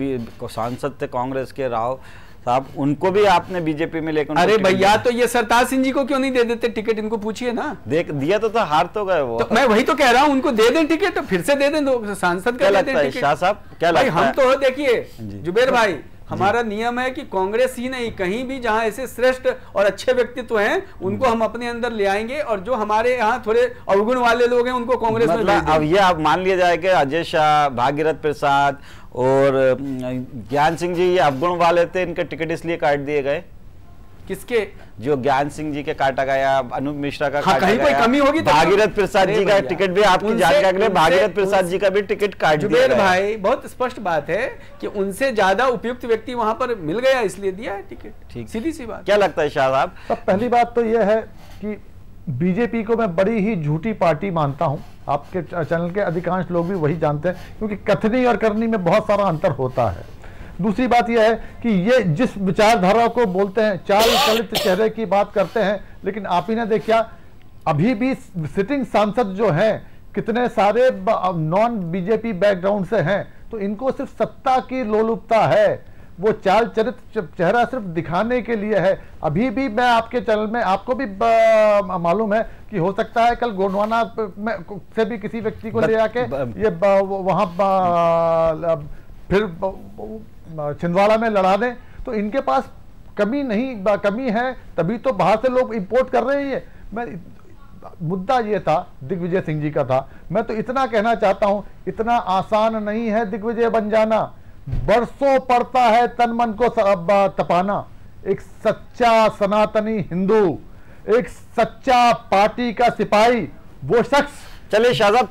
Speaker 1: सांसद थे कांग्रेस के राव साहब, उनको भी आपने बीजेपी में लेकर,
Speaker 8: अरे भैया तो ये सरताज सिंह जी को क्यों नहीं दे देते टिकट? इनको पूछिए ना।
Speaker 1: देख दिया तो था, हार तो गए वो।
Speaker 8: तो मैं वही तो कह रहा हूं, उनको दे दें टिकट, तो फिर से दे दें, तो सांसद का दे दें टिकट।
Speaker 1: शाह साहब क्या लगता है?
Speaker 8: हम तो देखिए जुबेर भाई, हमारा नियम है कि कांग्रेस ही नहीं, कहीं भी जहां ऐसे श्रेष्ठ और अच्छे व्यक्तित्व हैं उनको हम अपने अंदर ले आएंगे, और जो हमारे यहाँ थोड़े अवगुण वाले लोग हैं उनको कांग्रेस में भेज देंगे।
Speaker 1: अब ये आप मान लिया जाए कि अजय शाह, भागीरथ प्रसाद और ज्ञान सिंह जी ये अवगुण वाले थे, इनके टिकट इसलिए काट दिए गए।
Speaker 8: किसके?
Speaker 1: जो ज्ञान सिंह जी के काटा गया, अनूप मिश्रा का
Speaker 8: काटा
Speaker 1: कहीं
Speaker 8: कोई कमी होगी तो
Speaker 1: भागीरथ प्रसाद जी का टिकट भी आपकी जानकारी के लिए भागीरथ प्रसाद जी का भी टिकट काट दिया।
Speaker 8: जुबेर भाई बहुत स्पष्ट बात है कि उनसे ज्यादा उपयुक्त व्यक्ति वहां पर मिल गया, इसलिए दिया है टिकट। ठीक, सीधी सी बात।
Speaker 1: क्या लगता है शाह साहब?
Speaker 7: तो पहली बात तो यह है कि बीजेपी को मैं बड़ी ही झूठी पार्टी मानता हूं। आपके चैनल के अधिकांश लोग भी वही जानते हैं, क्योंकि कथनी और करनी में बहुत सारा अंतर होता है। दूसरी बात यह है कि ये जिस विचारधारा को बोलते हैं, चाल चलित चेहरे की बात करते हैं, लेकिन आप ही ने देखा अभी भी सिटिंग सांसद जो हैं कितने सारे नॉन बीजेपी बैकग्राउंड से हैं, तो इनको सिर्फ सत्ता की लोलुपता है, वो चाल चरित चेहरा सिर्फ दिखाने के लिए है। अभी भी मैं आपके चैनल में, आपको भी मालूम है कि हो सकता है कल गोंडवाना से भी किसी व्यक्ति को ले आके ये वहां फिर छिंदवाड़ा में लड़ा दें, तो इनके पास कमी नहीं, कमी है तभी तो बाहर से लोग इंपोर्ट कर रहे हैं। मैं मुद्दा ये था दिग्विजय सिंह जी का था, मैं तो इतना कहना चाहता हूं, इतना आसान नहीं है दिग्विजय बन जाना, बरसों पड़ता है तन मन को तपाना। एक सच्चा सनातनी हिंदू, एक सच्चा पार्टी का सिपाही, वो शख्स।
Speaker 1: चलिए शाह साहब,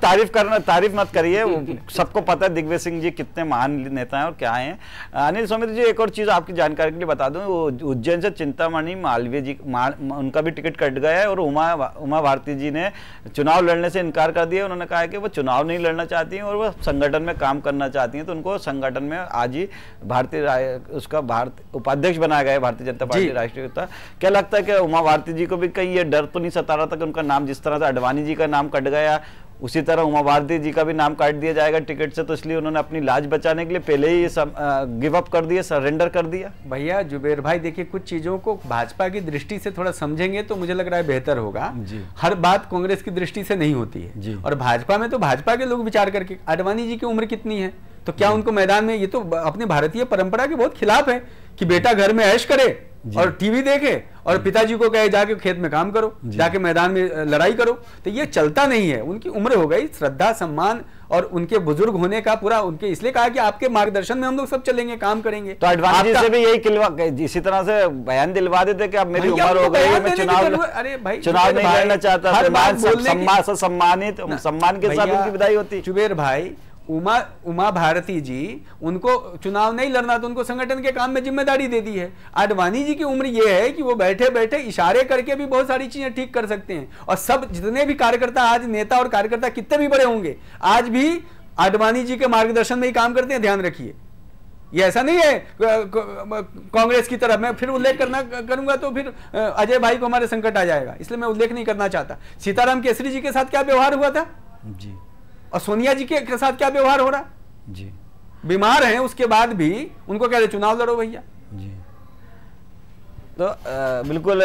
Speaker 1: तारीफ मत करिए, सबको पता है दिग्विजय सिंह जी कितने महान नेता हैं और क्या हैं। अनिल सौमित्र जी, एक और चीज आपकी जानकारी के लिए बता दूं, उज्जैन से चिंतामणि मालवीय जी उनका भी टिकट कट गया है, और उमा भारती जी ने चुनाव लड़ने से इनकार कर दिया। उन्होंने कहा है कि वो चुनाव नहीं लड़ना चाहती हैं और वो संगठन में काम करना चाहती हैं, तो उनको संगठन में आज ही उपाध्यक्ष बनाया गया है भारतीय जनता पार्टी राष्ट्रीय। क्या लगता है कि उमा भारती जी को भी कहीं ये डर तो नहीं सता रहा था कि उनका नाम, जिस तरह से अडवाणी जी का नाम कट गया उसी तरह उमा भारती जी का भी नाम काट दिया जाएगा टिकट से, तो इसलिए उन्होंने अपनी लाज बचाने के लिए पहले ही गिव अप कर दिया, सरेंडर कर दिया?
Speaker 8: भैया जुबेर भाई देखिए, कुछ चीजों को भाजपा की दृष्टि से थोड़ा समझेंगे तो मुझे लग रहा है बेहतर होगा। हर बात कांग्रेस की दृष्टि से नहीं होती है, और भाजपा में तो भाजपा के लोग विचार करके, अडवाणी जी की उम्र कितनी है, तो क्या उनको मैदान में, ये तो अपने भारतीय परंपरा के बहुत खिलाफ है कि बेटा घर में ऐश करे और टीवी देखे और पिताजी को कहे जाके खेत में काम करो, जाके मैदान में लड़ाई करो, तो ये चलता नहीं है। उनकी उम्र हो गई, श्रद्धा सम्मान और उनके बुजुर्ग होने का पूरा उनके, इसलिए कहा कि आपके मार्गदर्शन में हम लोग सब चलेंगे, काम करेंगे।
Speaker 1: तो अडवाणी जी से भी यही इसी तरह से बयान दिलवा देते कि अब मेरी उम्र हो गई, मैं चुनाव नहीं लड़ना चाहता, सम्मान के साथ उनकी विदाई होती।
Speaker 8: जुबेर भाई, उमा भारती जी, उनको चुनाव नहीं लड़ना तो उनको संगठन के काम में जिम्मेदारी दे दी है। आडवाणी जी की उम्र ये है कि वो बैठे बैठे इशारे करके भी बहुत सारी चीजें ठीक कर सकते हैं, और सब जितने भी कार्यकर्ता, आज नेता और कार्यकर्ता कितने भी बड़े होंगे, आज भी आडवाणी जी के मार्गदर्शन में ही काम करते हैं, ध्यान रखिए। ये ऐसा नहीं है कांग्रेस की तरफ, मैं फिर उल्लेख करूंगा तो फिर अजय भाई को हमारे संकट आ जाएगा, इसलिए मैं उल्लेख नहीं करना चाहता। सीताराम केसरी जी के साथ क्या व्यवहार हुआ था जी, और सोनिया जी के साथ क्या व्यवहार हो रहा जी, बीमार हैं उसके बाद भी उनको कह रहे चुनाव लड़ो भैया जी।
Speaker 1: तो बिल्कुल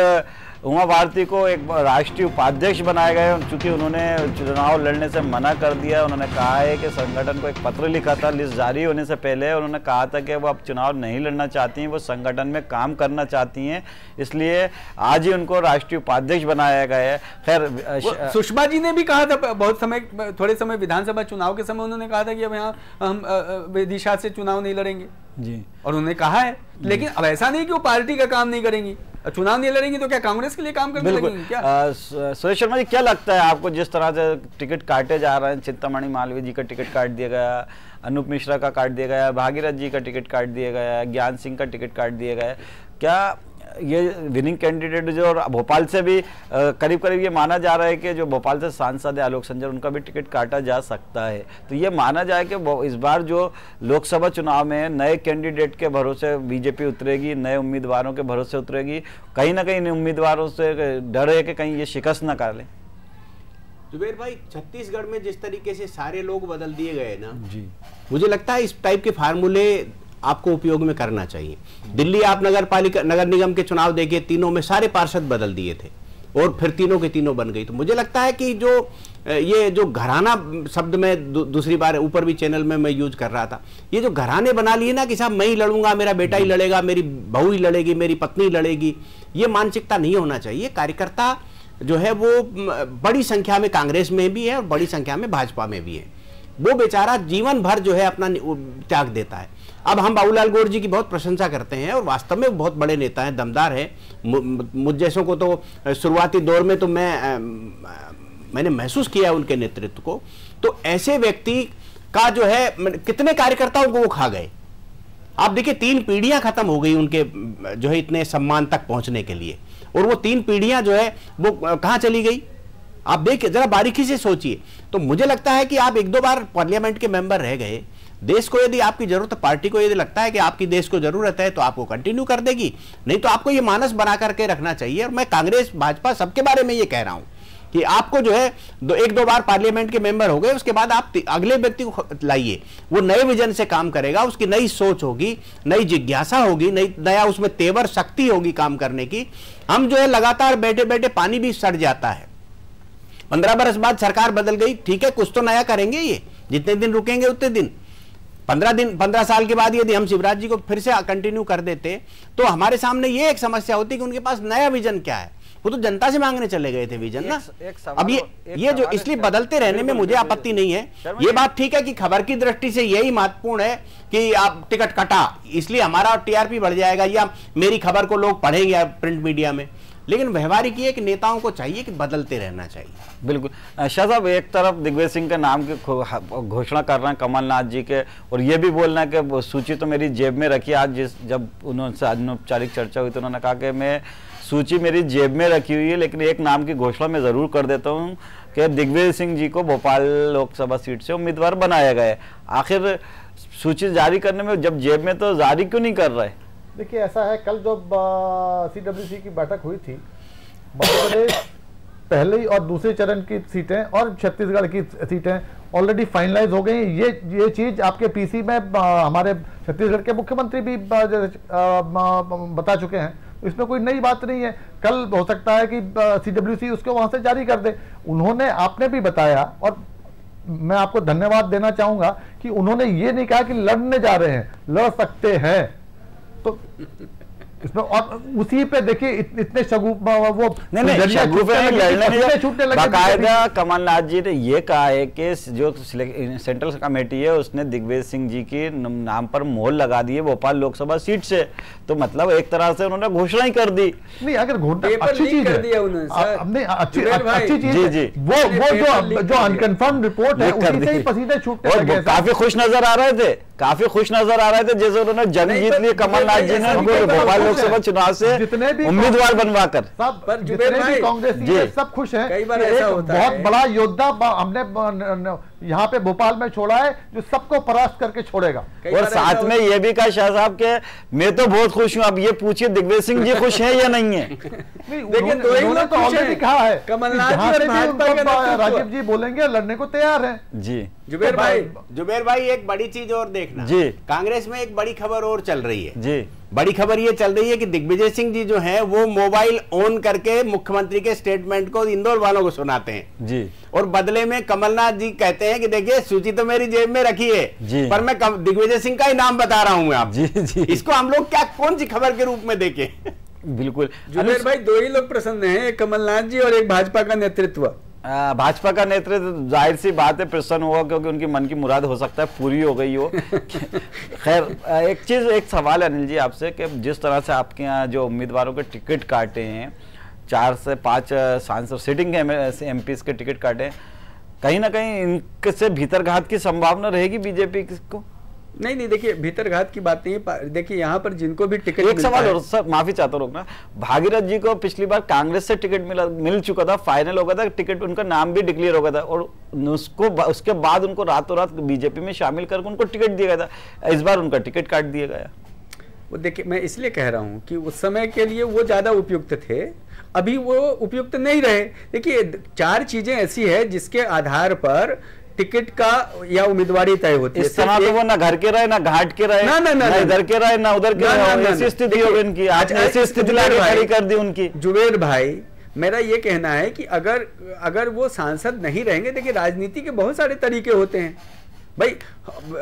Speaker 1: उमा भारती को एक राष्ट्रीय उपाध्यक्ष बनाया गया, चूंकि उन्होंने चुनाव लड़ने से मना कर दिया। उन्होंने कहा है कि संगठन को एक पत्र लिखा था लिस्ट जारी होने से पहले, उन्होंने कहा था कि वो अब चुनाव नहीं लड़ना चाहती हैं, वो संगठन में काम करना चाहती हैं, इसलिए आज ही उनको राष्ट्रीय उपाध्यक्ष बनाया गया है। खैर
Speaker 8: सुषमा जी ने भी कहा था बहुत समय, थोड़े समय विधानसभा चुनाव के समय उन्होंने कहा था कि अब यहाँ हम विदिशा से चुनाव नहीं लड़ेंगे जी, और उन्होंने कहा है, लेकिन अब ऐसा नहीं कि वो पार्टी का काम नहीं करेंगी, चुनाव नहीं लड़ेंगी तो क्या कांग्रेस के लिए काम करने लगेंगी क्या?
Speaker 1: सुरेश शर्मा जी, क्या लगता है आपको, जिस तरह से टिकट काटे जा रहे हैं, चिंतामणि मालवीय जी का टिकट काट दिया गया, अनूप मिश्रा का काट दिया गया, भागीरथ जी का टिकट काट दिया गया, ज्ञान सिंह का टिकट काट दिया गया, क्या ये विनिंग कैंडिडेट जो, और भोपाल से भी करीब करीब ये माना जा रहा है कि जो भोपाल से सांसद है आलोक संजर, उनका भी टिकट काटा जा सकता है, तो ये माना जाए कि इस बार जो लोकसभा चुनाव में नए कैंडिडेट के भरोसे बीजेपी उतरेगी, नए उम्मीदवारों के भरोसे उतरेगी, कहीं ना कहीं इन उम्मीदवारों से डर है कि कहीं ये शिकस्त ना कर लें?
Speaker 9: जुबेर भाई, छत्तीसगढ़ में जिस तरीके से सारे लोग बदल दिए गए ना जी, मुझे लगता है इस टाइप के फार्मूले आपको उपयोग में करना चाहिए। दिल्ली आप नगर निगम के चुनाव देखिए, तीनों में सारे पार्षद बदल दिए थे और फिर तीनों के तीनों बन गई। तो मुझे लगता है कि ये जो घराना शब्द में दूसरी बार ऊपर भी चैनल में मैं यूज कर रहा था, ये जो घराने बना लिए ना कि साहब मैं ही लड़ूंगा, मेरा बेटा ही लड़ेगा, मेरी बहू ही लड़ेगी, मेरी पत्नी लड़ेगी, ये मानसिकता नहीं होना चाहिए। कार्यकर्ता जो है वो बड़ी संख्या में कांग्रेस में भी है और बड़ी संख्या में भाजपा में भी है। वो बेचारा जीवन भर जो है अपना त्याग देता है। अब हम बाबूलाल गौर जी की बहुत प्रशंसा करते हैं और वास्तव में बहुत बड़े नेता हैं, दमदार हैं। मुझ जैसों को तो शुरुआती दौर में तो मैंने महसूस किया उनके नेतृत्व को। तो ऐसे व्यक्ति का जो है कितने कार्यकर्ताओं को वो खा गए। आप देखिए 3 पीढ़ियां खत्म हो गई उनके जो है इतने सम्मान तक पहुंचने के लिए, और वो 3 पीढ़ियां जो है वो कहां चली गई, आप देखिए जरा बारीकी से सोचिए। तो मुझे लगता है कि आप 1-2 बार पार्लियामेंट के मेंबर रह गए, देश को यदि आपकी जरूरत है, पार्टी को यदि लगता है कि आपकी देश को जरूरत है तो आपको कंटिन्यू कर देगी, नहीं तो आपको ये मानस बना करके रखना चाहिए। और मैं कांग्रेस भाजपा सबके बारे में ये कह रहा हूं कि आपको जो है 1-2 बार पार्लियामेंट के मेंबर हो गए, उसके बाद आप अगले व्यक्ति को लाइए, वो नए विजन से काम करेगा, उसकी नई सोच होगी, नई जिज्ञासा होगी, नया उसमें तेवर शक्ति होगी काम करने की। हम जो है लगातार बैठे बैठे पानी भी सड़ जाता है। 15 बरस बाद सरकार बदल गई, ठीक है, कुछ तो नया करेंगे, ये जितने दिन रुकेंगे उतने दिन। 15 साल के बाद यदि हम शिवराज जी को फिर से कंटिन्यू कर देते तो हमारे सामने ये एक समस्या होती कि उनके पास नया विजन क्या है, वो तो जनता से मांगने चले गए थे विजन ना। अब ये जो इसलिए बदलते रहने में मुझे आपत्ति नहीं है। ये बात ठीक है कि खबर की दृष्टि से यही महत्वपूर्ण है कि आप टिकट कटा इसलिए हमारा टीआरपी बढ़ जाएगा या मेरी खबर को लोग पढ़ेंगे प्रिंट मीडिया में, लेकिन व्यवहारिक ये कि नेताओं को चाहिए कि बदलते रहना चाहिए।
Speaker 1: बिल्कुल। शाह साहब, एक तरफ दिग्विजय सिंह के नाम की घोषणा कर रहे हैं कमलनाथ जी के, और ये भी बोलना है कि सूची तो मेरी जेब में रखी। आज जब उन्होंने अनौपचारिक चर्चा हुई तो उन्होंने कहा कि मैं सूची मेरी जेब में रखी हुई है, लेकिन एक नाम की घोषणा मैं जरूर कर देता हूँ कि दिग्विजय सिंह जी को भोपाल लोकसभा सीट से उम्मीदवार बनाया गया है। आखिर सूची जारी करने में जब जेब में तो जारी क्यों नहीं कर रहे?
Speaker 7: देखिए ऐसा है, कल जो CWC की बैठक हुई थी, मध्य प्रदेश पहले और दूसरे चरण की सीटें और छत्तीसगढ़ की सीटें ऑलरेडी फाइनलाइज हो गई। ये चीज आपके पीसी में हमारे छत्तीसगढ़ के मुख्यमंत्री भी बता चुके हैं, इसमें कोई नई बात नहीं है। कल हो सकता है कि CWC उसको वहां से जारी कर दे। उन्होंने, आपने भी बताया और मैं आपको धन्यवाद देना चाहूंगा कि उन्होंने ये नहीं कहा कि लड़ने जा रहे हैं, लड़ सकते हैं। तो इसमें और उसी पे देखिए इतने वो
Speaker 1: बाकायदा कमलनाथ जी ने ये कहा है कि जो सेंट्रल कमेटी है उसने दिग्विजय सिंह जी के नाम पर मोहर लगा दी है भोपाल लोकसभा सीट से, तो मतलब एक तरह से उन्होंने घोषणा ही कर दी।
Speaker 7: नहीं, अगर अच्छी चीज है, अच्छी चीज है, वो जो अनकन्फर्म रिपोर्ट है उसी से ही पसीने छूटने लगे।
Speaker 1: काफी खुश नजर आ रहे थे, जैसे उन्होंने जंग जीत ली कमलनाथ जी ने भोपाल लोकसभा चुनाव से जितने भी उम्मीदवार बनवाकर।
Speaker 7: सब जितने भी कांग्रेसी सब खुश हैं। कई बार ऐसा होता है, बहुत बड़ा योद्धा हमने यहाँ पे भोपाल में छोड़ा है जो सबको परास्त करके छोड़ेगा।
Speaker 1: और साथ में ये भी कहा शाह साहब के मैं तो बहुत खुश हूँ। अब ये पूछिए दिग्विजय सिंह जी खुश है या नहीं है?
Speaker 7: लेकिन उन्होंने तो ऑलरेडी कहा है, कमलनाथ राजीव जी बोलेंगे लड़ने को तैयार है।
Speaker 1: जी
Speaker 9: जुबेर भाई एक बड़ी चीज और देखना
Speaker 1: जी,
Speaker 9: कांग्रेस में एक बड़ी खबर और चल रही है
Speaker 1: जी।
Speaker 9: बड़ी खबर ये चल रही है कि दिग्विजय सिंह जी जो हैं वो मोबाइल ऑन करके मुख्यमंत्री के स्टेटमेंट को इंदौर वालों को सुनाते हैं
Speaker 1: जी,
Speaker 9: और बदले में कमलनाथ जी कहते हैं कि देखिए सूची तो मेरी जेब में रखी है
Speaker 1: जी,
Speaker 9: पर मैं दिग्विजय सिंह का ही नाम बता रहा हूं आप
Speaker 1: जी जी।
Speaker 9: इसको हम लोग क्या कौन सी खबर के रूप में देखें?
Speaker 1: बिल्कुल
Speaker 8: जुबेर भाई, 2 ही लोग प्रसन्न हैं, एक कमलनाथ जी और एक भाजपा का नेतृत्व।
Speaker 1: भाजपा का नेतृत्व जाहिर सी बात है प्रसन्न हुआ क्योंकि उनकी मन की मुराद हो सकता है पूरी हो गई हो। खैर एक सवाल है अनिल जी आपसे कि जिस तरह से आपके यहाँ जो उम्मीदवारों के टिकट काटे हैं, 4 से 5 सांसद सिटिंग के एमपीज के टिकट काटे, कहीं ना कहीं इनसे भीतरघात की संभावना रहेगी बीजेपी को?
Speaker 8: नहीं, देखिए भीतरघात की बात नहीं है। देखिए यहाँ पर जिनको भी टिकट,
Speaker 1: एक सवाल और सर, माफी चाहता हूँ रोकना, भागीरथ जी को पिछली बार कांग्रेस से टिकट मिल चुका था, फाइनल हो गया था टिकट, उनका नाम भी डिक्लेयर हो गया था और उसके बाद उनको रातों रात बीजेपी में शामिल करके उनको टिकट दिया गया था। इस बार उनका टिकट काट दिया गया।
Speaker 8: वो देखिए, मैं इसलिए कह रहा हूँ कि उस समय के लिए वो ज्यादा उपयुक्त थे, अभी वो उपयुक्त नहीं रहे। देखिए 4 चीजें ऐसी है जिसके आधार पर टिकट का या उम्मीदवारी तय होती है।
Speaker 1: इस समय तो वो ना घर के रहे, ना घाट के रहे, ना इधर के रहे, ना उधर के रहे, ऐसी स्थिति होगी इनकी। आज ऐसी स्थिति लाके खड़ी कर दी उनकी।
Speaker 8: जुबेर भाई, मेरा ये कहना है कि अगर वो सांसद नहीं रहेंगे, देखिए राजनीति के बहुत सारे तरीके होते हैं भाई।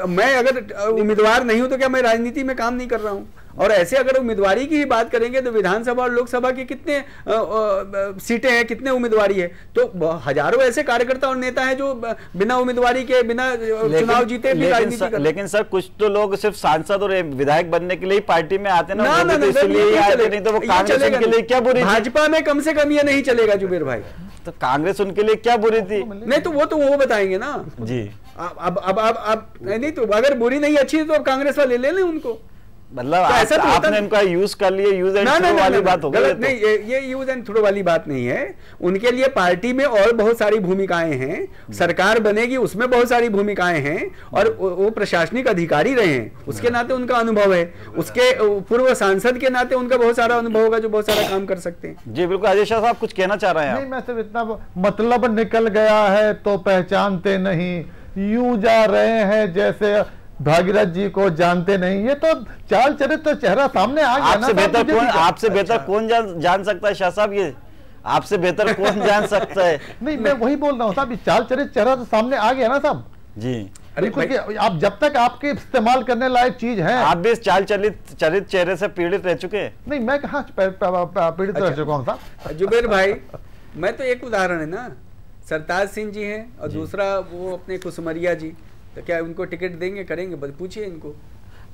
Speaker 8: मैं अगर उम्मीदवार नहीं हूं तो क्या मैं राजनीति में काम नहीं कर रहा हूं? और ऐसे अगर उम्मीदवारी की ही बात करेंगे तो विधानसभा और लोकसभा की कितने सीटें हैं, कितने उम्मीदवारी है? तो हजारों ऐसे कार्यकर्ता और नेता हैं जो बिना उम्मीदवारी के, बिना चुनाव जीते भी राजनीति कर।
Speaker 1: लेकिन सर कुछ तो लोग सिर्फ सांसद और विधायक बनने के लिए पार्टी में आते ना, इसलिए आते, नहीं तो वो कांग्रेस उनके लिए क्या बुरी?
Speaker 8: भाजपा में कम से कम ये नहीं चलेगा जुबेर भाई।
Speaker 1: तो कांग्रेस उनके लिए क्या बुरी थी?
Speaker 8: नहीं तो वो बताएंगे ना
Speaker 1: जी।
Speaker 8: अब नहीं तो अगर बुरी नहीं अच्छी तो अब कांग्रेस वाले ले लें उनको।
Speaker 1: मतलब तो आपने इनका यूज कर लिए, यूज एंड थ्रो वाली बात हो गई।
Speaker 8: नहीं, ये यूज एंड थ्रो वाली बात नहीं है। उनके लिए पार्टी में और बहुत सारी भूमिकाएं हैं, सरकार बनेगी उसमें बहुत सारी भूमिकाएं हैं, और वो प्रशासनिक अधिकारी रहे हैं, उसके नाते उनका अनुभव है, उसके पूर्व सांसद के नाते उनका बहुत सारा अनुभव होगा जो बहुत सारा काम कर सकते हैं।
Speaker 1: जी बिल्कुल। अजय शाह साहब कुछ कहना चाह रहे हैं?
Speaker 7: नहीं, मैं सिर्फ इतना, मतलब निकल गया है तो पहचानते नहीं, यूं जा रहे हैं जैसे भागीरथ जी को जानते नहीं। ये तो चाल चरित्र, चेहरा सामने आ गया।
Speaker 1: आपसे बेहतर कौन जान सकता है शाह साहब? ये आपसे बेहतर कौन जान सकता है?
Speaker 7: नहीं, मैं वही बोल रहा हूँ साहब, चाल चरित्र चेहरा तो सामने आ गया ना साहब
Speaker 1: जी।
Speaker 7: बिल्कुल। आप जब तक आपके इस्तेमाल करने लायक चीज है,
Speaker 1: आप भी इस चाल चरित्र चेहरे से पीड़ित रह चुके हैं।
Speaker 7: नहीं, मैं कहाँ पीड़ित रह चुका हूँ साहब?
Speaker 8: जुबेर भाई, मैं तो एक उदाहरण है ना, सरताज सिंह जी हैं और दूसरा वो अपने कुसुमरिया जी, तो क्या उनको टिकट देंगे? करेंगे? बस पूछिए इनको।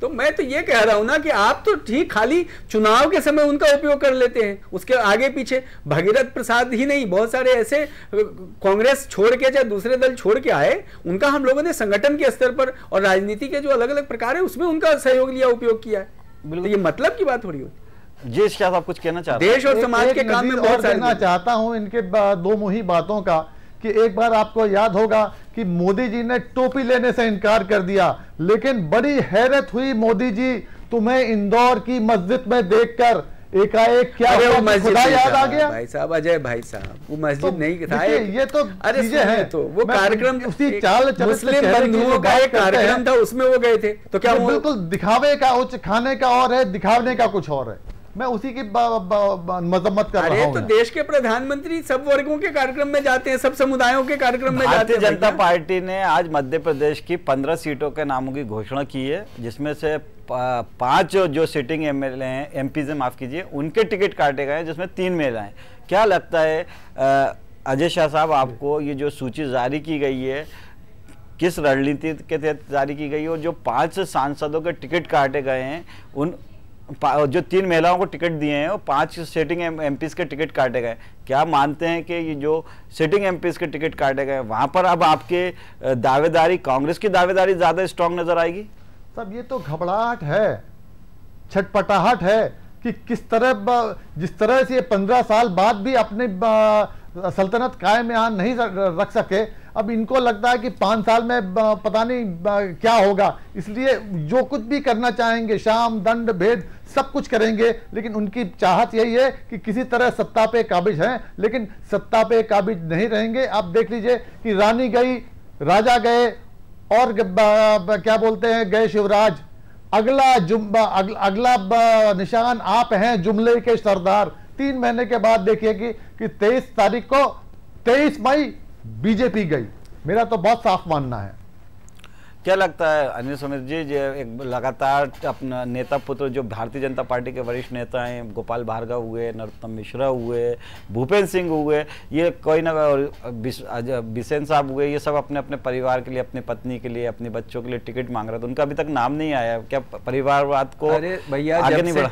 Speaker 8: तो मैं तो ये कह रहा हूं ना कि आप तो ठीक खाली चुनाव के समय उनका उपयोग कर लेते हैं, उसके आगे पीछे भगीरथ प्रसाद ही नहीं, बहुत सारे ऐसे कांग्रेस छोड़ के चाहे दूसरे दल छोड़ के आए, उनका हम लोगों ने संगठन के स्तर पर और राजनीति के जो अलग अलग प्रकार है उसमें उनका सहयोग लिया, उपयोग किया है। तो ये मतलब की बात थोड़ी होती।
Speaker 1: जी क्या आप कुछ कहना चाहते हैं?
Speaker 8: देश और समाज के काम में बहुत
Speaker 7: कहना चाहता हूं इनके दो मुही बातों का, कि एक बार आपको याद होगा कि मोदी जी ने टोपी लेने से इनकार कर दिया, लेकिन बड़ी हैरत हुई मोदी जी तुम्हें इंदौर की मस्जिद में देखकर, एकाएक क्या खुदा याद आ गया?
Speaker 8: भाई साहब, अजय भाई साहब, वो मस्जिद तो नहीं था,
Speaker 7: ये तो चीजें हैं।
Speaker 8: तो वो कार्यक्रम
Speaker 7: उसी चाल
Speaker 8: मुस्लिम बंधुओं का एक कार्यक्रम था, उसमें वो गए थे। तो क्या
Speaker 7: बिल्कुल दिखावे का, उच्च खाने का और है, दिखाने का कुछ और है। मैं उसी की मजम्मत कर रहा हूं।
Speaker 8: तो देश के प्रधानमंत्री सब वर्गों के कार्यक्रम में जाते हैं, सब समुदायों के कार्यक्रम में जाते हैं।
Speaker 1: भारतीय जनता पार्टी ने आज मध्य प्रदेश की 15 सीटों के नामों की घोषणा की है, जिसमें से 5 जो सिटिंग एमएलए हैं, एमपी से माफ कीजिए, उनके टिकट काटे गए, जिसमें 3 महिलाएं। क्या लगता है अजय शाह साहब आपको, ये जो सूची जारी की गई है किस रणनीति के तहत जारी की गई है, और जो 5 सांसदों के टिकट काटे गए हैं, उन जो 3 महिलाओं को टिकट दिए हैं और 5 सिटिंग एमपीज के टिकट काटे गए, क्या मानते हैं कि ये जो सिटिंग एमपीज के टिकट काटे गए वहां पर अब आपके दावेदारी, कांग्रेस की दावेदारी ज्यादा स्ट्रांग नजर आएगी?
Speaker 7: सब ये तो घबराहट है, छटपटाहट है कि किस तरह, जिस तरह से 15 साल बाद भी अपने सल्तनत कायम यहाँ नहीं रख सके, अब इनको लगता है कि 5 साल में पता नहीं क्या होगा, इसलिए जो कुछ भी करना चाहेंगे, शाम दंड भेद सब कुछ करेंगे, लेकिन उनकी चाहत यही है कि किसी तरह सत्ता पे काबिज हैं, लेकिन सत्ता पे काबिज नहीं रहेंगे। आप देख लीजिए कि रानी गई, राजा गए, और क्या बोलते हैं, गए शिवराज। अगला निशान आप हैं, जुमले के सरदार। 3 महीने के बाद देखिए कि 23 तारीख को 23 मई बीजेपी गई। मेरा तो बहुत साफ मानना है।
Speaker 1: क्या लगता है अनिल सुमित जी, एक लगातार अपना नेता पुत्र जो भारतीय जनता पार्टी के वरिष्ठ नेता हैं, गोपाल भार्गव हुए, नरोत्तम मिश्रा हुए, भूपेंद्र सिंह हुए, ये कोई ना, बिसेन साहब हुए, ये सब अपने अपने परिवार के लिए, अपनी पत्नी के लिए, अपने बच्चों के लिए टिकट मांग रहे थे, उनका अभी तक नाम नहीं आया। क्या परिवारवाद को आगे नहीं बढ़ा?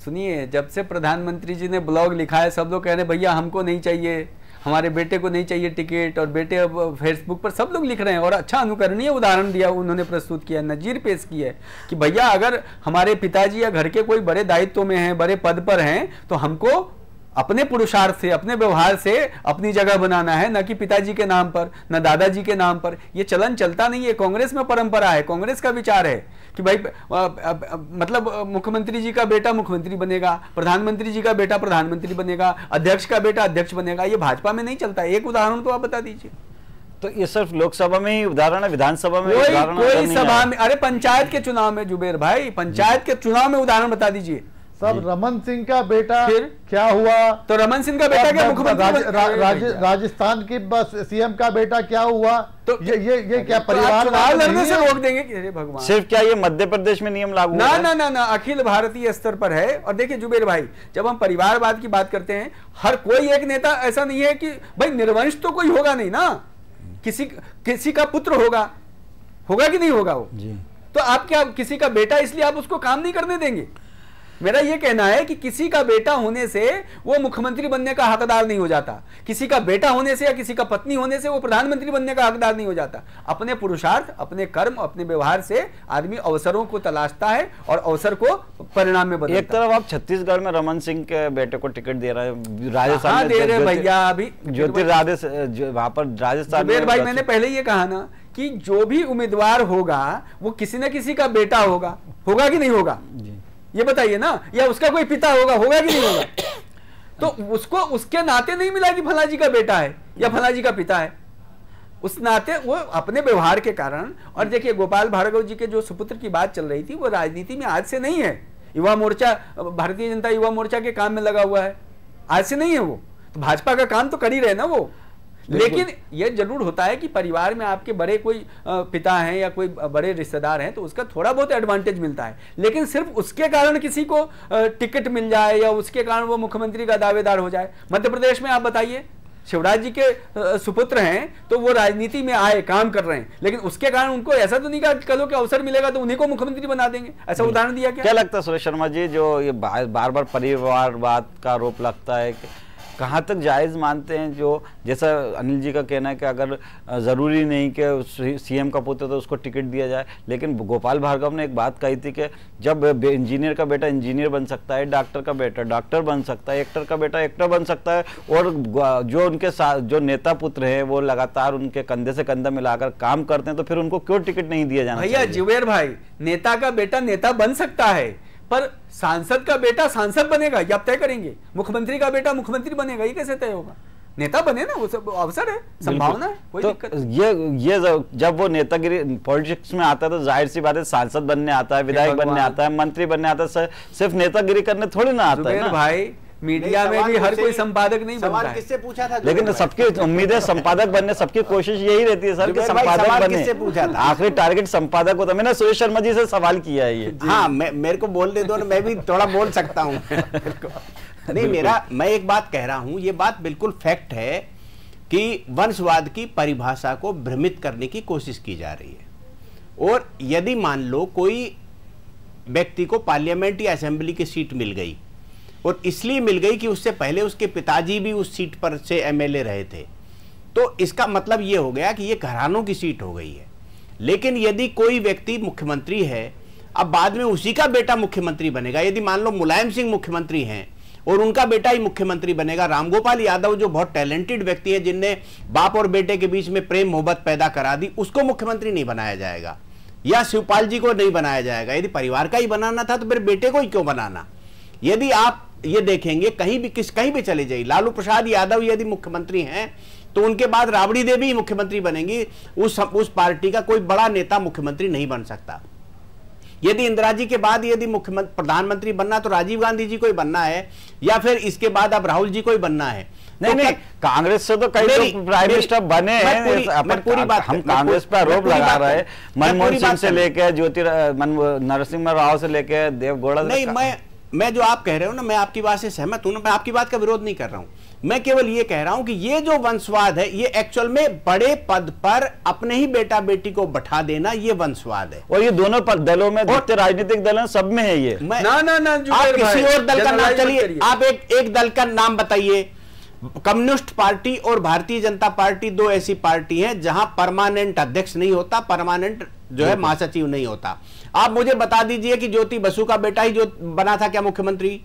Speaker 8: सुनिए, जब से प्रधानमंत्री जी ने ब्लॉग लिखा है, सब लोग कह रहे हैं भैया हमको नहीं चाहिए, हमारे बेटे को नहीं चाहिए टिकट, और बेटे अब फेसबुक पर सब लोग लिख रहे हैं, और अच्छा अनुकरणीय उदाहरण दिया उन्होंने, प्रस्तुत किया, नजीर पेश की है कि भैया अगर हमारे पिताजी या घर के कोई बड़े दायित्व में हैं, बड़े पद पर हैं, तो हमको अपने पुरुषार्थ से, अपने व्यवहार से अपनी जगह बनाना है, न कि पिताजी के नाम पर, न दादाजी के नाम पर। ये चलन चलता नहीं है, कांग्रेस में परंपरा है, कांग्रेस का विचार है कि भाई मतलब मुख्यमंत्री जी का बेटा मुख्यमंत्री बनेगा, प्रधानमंत्री जी का बेटा प्रधानमंत्री बनेगा, अध्यक्ष का बेटा अध्यक्ष बनेगा। ये भाजपा में नहीं चलता है। एक उदाहरण तो आप बता दीजिए।
Speaker 1: तो ये सिर्फ लोकसभा में ही उदाहरण है, विधानसभा में
Speaker 8: कोई सभा में, अरे पंचायत के चुनाव में जुबेर भाई, पंचायत के चुनाव में उदाहरण बता दीजिए।
Speaker 7: सब रमन सिंह का बेटा
Speaker 8: फिर
Speaker 7: क्या हुआ?
Speaker 8: तो रमन सिंह का बेटा क्या मुख्यमंत्री?
Speaker 7: राजस्थान की बस सीएम का बेटा क्या हुआ? तो ये क्या परिवार
Speaker 8: लड़ने से रोक देंगे? अरे भगवान,
Speaker 1: सिर्फ क्या ये मध्य प्रदेश में नियम लागू
Speaker 8: ना ना ना ना, अखिल भारतीय स्तर पर है। और देखिए जुबेर भाई, जब हम परिवारवाद की बात करते हैं, हर कोई एक नेता ऐसा नहीं है कि भाई निर्वंश तो कोई होगा नहीं ना, किसी का पुत्र होगा कि नहीं होगा वो जी। तो आप क्या किसी का बेटा इसलिए आप उसको काम नहीं करने देंगे? मेरा यह कहना है कि किसी का बेटा होने से वो मुख्यमंत्री बनने का हकदार नहीं हो जाता, किसी का बेटा होने से या किसी का पत्नी होने से वो प्रधानमंत्री बनने का हकदार नहीं हो जाता। अपने पुरुषार्थ, अपने कर्म, अपने व्यवहार से आदमी अवसरों को तलाशता है और अवसर को परिणाम में बदलता है।
Speaker 1: एक तरफ आप छत्तीसगढ़ में रमन सिंह के बेटे को टिकट दे रहे हैं, राजस्थान
Speaker 8: दे रहे भैया, अभी
Speaker 1: ज्योतिरादित्य वहां पर राजस्थान में।
Speaker 8: भाई मैंने पहले ये कहा ना कि जो भी उम्मीदवार होगा वो किसी न किसी का बेटा होगा कि नहीं होगा? ये बताइए ना, या उसका कोई पिता होगा कि नहीं होगा? तो उसको उसके नाते नहीं मिला कि फला जी का बेटा है या फला जी का पिता है, उस नाते वो अपने व्यवहार के कारण। और देखिए गोपाल भार्गव जी के जो सुपुत्र की बात चल रही थी, वो राजनीति में आज से नहीं है। युवा मोर्चा, भारतीय जनता युवा मोर्चा के काम में लगा हुआ है, आज से नहीं है वो। तो भाजपा का काम तो कर ही रहे ना वो। लेकिन यह जरूर होता है कि परिवार में आपके बड़े कोई पिता हैं या कोई बड़े रिश्तेदार हैं तो उसका थोड़ा बहुत एडवांटेज मिलता है, लेकिन सिर्फ उसके कारण किसी को टिकट मिल जाए या उसके कारण वो मुख्यमंत्री का दावेदार हो जाए। मध्य प्रदेश में आप बताइए, शिवराज जी के सुपुत्र हैं तो वो राजनीति में आए, काम कर रहे हैं, लेकिन उसके कारण उनको ऐसा तो नहीं कहा कल को अवसर मिलेगा तो उन्हीं को मुख्यमंत्री बना देंगे, ऐसा उदाहरण दिया क्या
Speaker 1: लगता है सुरेश शर्मा जी, जो ये बार बार परिवारवाद का आरोप लगता है, कहाँ तक जायज़ मानते हैं? जो जैसा अनिल जी का कहना है कि अगर ज़रूरी नहीं कि सीएम का पुत्र तो उसको टिकट दिया जाए, लेकिन गोपाल भार्गव ने एक बात कही थी कि जब इंजीनियर का बेटा इंजीनियर बन सकता है, डॉक्टर का बेटा डॉक्टर बन सकता है, एक्टर का बेटा एक्टर बन सकता है, और जो उनके साथ जो नेता पुत्र हैं वो लगातार उनके कंधे से कंधा मिलाकर काम करते हैं, तो फिर उनको क्यों टिकट नहीं दिया जाना?
Speaker 8: भैया जुबेर भाई, नेता का बेटा नेता बन सकता है, पर सांसद का बेटा सांसद बनेगा ये आप तय करेंगे, मुख्यमंत्री का बेटा मुख्यमंत्री बनेगा ये कैसे तय होगा? नेता बने ना, वो सब अवसर है, संभावना है, कोई दिक्कत।
Speaker 1: ये जब वो नेतागिरी पॉलिटिक्स में आता है तो जाहिर सी बात है सांसद बनने आता है, विधायक बनने आता है, मंत्री बनने आता है, सिर्फ नेतागिरी करने थोड़ी ना आता है ना
Speaker 8: भाई। मीडिया में भी हर कोई संपादक नहीं बनता है।
Speaker 9: किससे पूछा था?
Speaker 1: लेकिन सबकी उम्मीद है संपादक बनने, सबकी कोशिश यही रहती है सर कि संपादक बने, आखिरी टारगेट संपादक होता है। मैंने सुरेश शर्मा जी से सवाल किया है ये।
Speaker 9: हाँ, मेरे को बोलने दो ना, मैं भी थोड़ा बोल सकता हूँ। नहीं, मैं एक बात कह रहा हूँ, ये बात बिल्कुल फैक्ट है कि वंशवाद की परिभाषा को भ्रमित करने की कोशिश की जा रही है। और यदि मान लो कोई व्यक्ति को पार्लियामेंट या असेंबली की सीट मिल गई, और इसलिए मिल गई कि उससे पहले उसके पिताजी भी उस सीट पर से एमएलए रहे थे, तो इसका मतलब ये हो गया कि ये घरानों की सीट हो गई है। लेकिन यदि कोई व्यक्ति मुख्यमंत्री है, अब बाद में उसी का बेटा मुख्यमंत्री बनेगा, यदि मान लो मुलायम सिंह मुख्यमंत्री हैं और उनका बेटा ही मुख्यमंत्री बनेगा, रामगोपाल यादव जो बहुत टैलेंटेड व्यक्ति है, जिनने बाप और बेटे के बीच में प्रेम मोहब्बत पैदा करा दी, उसको मुख्यमंत्री नहीं बनाया जाएगा, या शिवपाल जी को नहीं बनाया जाएगा। यदि परिवार का ही बनाना था तो फिर बेटे को ही क्यों बनाना? यदि आप ये देखेंगे कहीं भी चले जाइए, लालू प्रसाद यादव यदि मुख्यमंत्री हैं तो उनके बाद राबड़ी देवी ही मुख्यमंत्री बनेंगी, उस पार्टी का कोई बड़ा नेता मुख्यमंत्री नहीं बन सकता। यदि इंदिरा जी के बाद यदि मुख्यमंत्री प्रधानमंत्री बनना तो राजीव गांधी जी को ही बनना है, या फिर इसके बाद अब राहुल जी को ही बनना है।
Speaker 1: नहीं, कांग्रेस से तो कई लोग प्राइम मिनिस्टर बने हैं। पूरी बात हम कांग्रेस पर आरोप लगा रहे हैं, मनमोहन सिंह से लेकर नरसिम्हा राव से लेकर देवगौड़ा।
Speaker 9: नहीं, मैं जो आप कह रहे हो ना, मैं आपकी बात से सहमत हूं ना, मैं आपकी बात का विरोध नहीं कर रहा हूं। मैं केवल ये कह रहा हूं कि ये जो वंशवाद है, ये एक्चुअल में बड़े पद पर अपने ही बेटा बेटी को बैठा देना, ये वंशवाद है।
Speaker 1: और ये दोनों दलों में, राजनीतिक दल सब में है ये।
Speaker 8: ना
Speaker 9: आप किसी और दल का नाम, चलिए आप एक दल का नाम बताइए। कम्युनिस्ट पार्टी और भारतीय जनता पार्टी दो ऐसी पार्टी हैं जहां परमानेंट अध्यक्ष नहीं होता, परमानेंट जो है महासचिव नहीं होता। आप मुझे बता दीजिए कि ज्योति बसु का बेटा ही जो बना था क्या मुख्यमंत्री?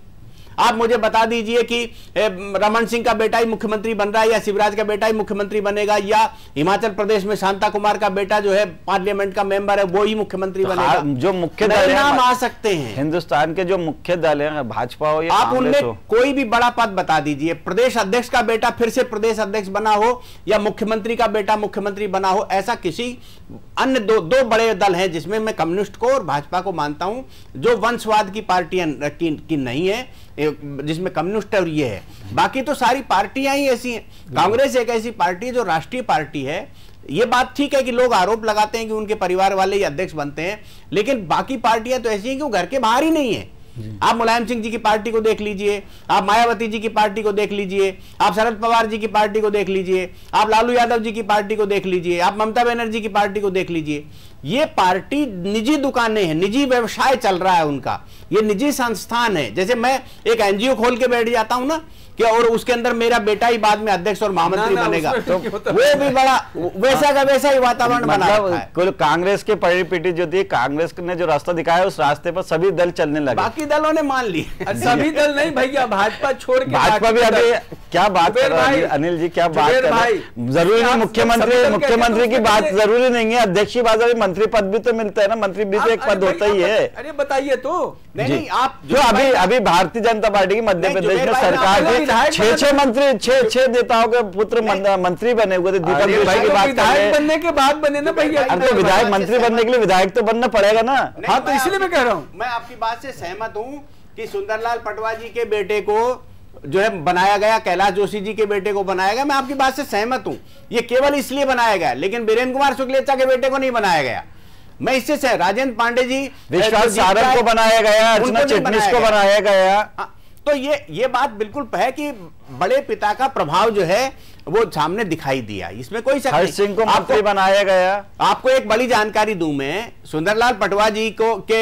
Speaker 9: आप मुझे बता दीजिए कि रमन सिंह का बेटा ही मुख्यमंत्री बन रहा है, या शिवराज का बेटा ही मुख्यमंत्री बनेगा, या हिमाचल प्रदेश में शांता कुमार का बेटा जो है पार्लियामेंट का मेंबर है वो ही मुख्यमंत्री बनेगा।
Speaker 1: जो मुख्य दल
Speaker 9: नाम आ सकते हैं
Speaker 1: हिंदुस्तान के, जो मुख्य दल है भाजपा हो या
Speaker 9: आप उनमें कोई भी बड़ा पद बता दीजिए। प्रदेश अध्यक्ष का बेटा फिर से प्रदेश अध्यक्ष बना हो, या मुख्यमंत्री का बेटा मुख्यमंत्री बना हो, ऐसा किसी अन्य दो बड़े दल हैं जिसमें मैं कम्युनिस्ट को और भाजपा को मानता हूं, जो वंशवाद की पार्टियां की नहीं है, जिसमें कम्युनिस्ट और ये है। बाकी तो सारी पार्टियां ही ऐसी हैं। कांग्रेस एक ऐसी पार्टी है जो राष्ट्रीय पार्टी है। ये बात ठीक है कि लोग आरोप लगाते हैं कि उनके परिवार वाले ही अध्यक्ष बनते हैं, लेकिन बाकी पार्टियां तो ऐसी हैं कि वो घर के बाहर ही नहीं है। आप मुलायम सिंह जी की पार्टी को देख लीजिए, आप मायावती जी की पार्टी को देख लीजिए, आप शरद पवार जी की पार्टी को देख लीजिए, आप लालू यादव जी की पार्टी को देख लीजिए, आप ममता बनर्जी की पार्टी को देख लीजिए। ये पार्टी निजी दुकानें हैं, निजी व्यवसाय चल रहा है उनका, ये निजी संस्थान है। जैसे मैं एक एनजीओ खोल के बैठ जाता हूं ना कि और उसके अंदर मेरा बेटा ही बाद में अध्यक्ष और महामंत्री बनेगा, तो वो भी बड़ा वैसा का वैसा ही वातावरण बना रखा है।
Speaker 1: कुल कांग्रेस के परिपीटी जो थी, कांग्रेस ने जो रास्ता दिखाया उस रास्ते पर सभी दल चलने लगे,
Speaker 9: बाकी दलों ने मान लिया।
Speaker 8: सभी दल नहीं भैया, भाजपा छोड़ के
Speaker 1: भाजपा भी अभी क्या बात कर रहा है अनिल जी, क्या बात कर रहे हैं? जरूरी नहीं मुख्यमंत्री की बात जरूरी नहीं है, अध्यक्ष की बात, मंत्री पद भी तो मिलता है ना, मंत्री भी तो एक पद होता ही है।
Speaker 8: अरे बताइए तो।
Speaker 9: नहीं आप
Speaker 1: जो अभी भारतीय जनता पार्टी की मध्य प्रदेश में सरकार के 6 मंत्री 6 नेताओं के पुत्र मंत्री बने हुए थे। दीपक जोशी की बात
Speaker 8: विधायक बनने के बाद बने ना भैया,
Speaker 1: तो विधायक मंत्री बनने के लिए विधायक तो बनना पड़ेगा ना।
Speaker 8: हाँ तो इसलिए मैं कह रहा हूँ,
Speaker 9: मैं आपकी बात से सहमत हूँ कि सुंदरलाल पटवा जी के बेटे को जो है बनाया गया, कैलाश जोशी जी के बेटे को बनाया गया, मैं आपकी बात से सहमत हूं, ये केवल इसलिए बनाया गया, लेकिन बीरेंद्र कुमार शुक्लेचा के बेटे को नहीं बनाया गया। मैं इससे राजेंद्र पांडे जी,
Speaker 1: विश्वास सारंग को बनाया गया, अर्चना चिटनिस को बनाया गया।
Speaker 9: तो ये बात बिल्कुल है कि बड़े पिता का प्रभाव जो है वो सामने दिखाई दिया, इसमें कोई शक नहीं।
Speaker 1: हर्ष सिंह को मंत्री बनाया गया।
Speaker 9: आपको एक बड़ी जानकारी दूं मैं, सुंदरलाल पटवा जी को के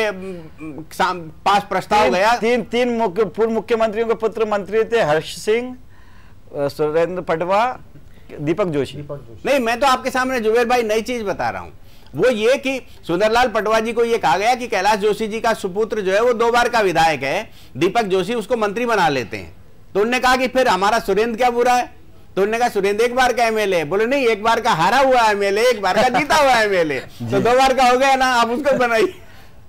Speaker 9: पास प्रस्ताव गया,
Speaker 1: तीन पूर्व मुख्यमंत्रियों के पुत्र मंत्री थे, हर्ष सिंह, सुरेंद्र पटवा, दीपक जोशी।
Speaker 9: नहीं, मैं तो आपके सामने जुबेर भाई नई चीज बता रहा हूं, वो ये कि सुंदरलाल पटवा जी को ये कहा गया कि कैलाश जोशी जी का सुपुत्र जो है वो 2 बार का विधायक है, दीपक जोशी, उसको मंत्री बना लेते हैं। तो उन्होंने कहा कि फिर हमारा सुरेंद्र क्या बुरा है? तो उन्होंने कहा सुरेंद्र 1 बार का एमएलए। बोले नहीं, 1 बार का हारा हुआ एमएलए, 1 बार का जीता हुआ एमएलए, तो 2 बार का हो गया ना, आप उसको बनाइए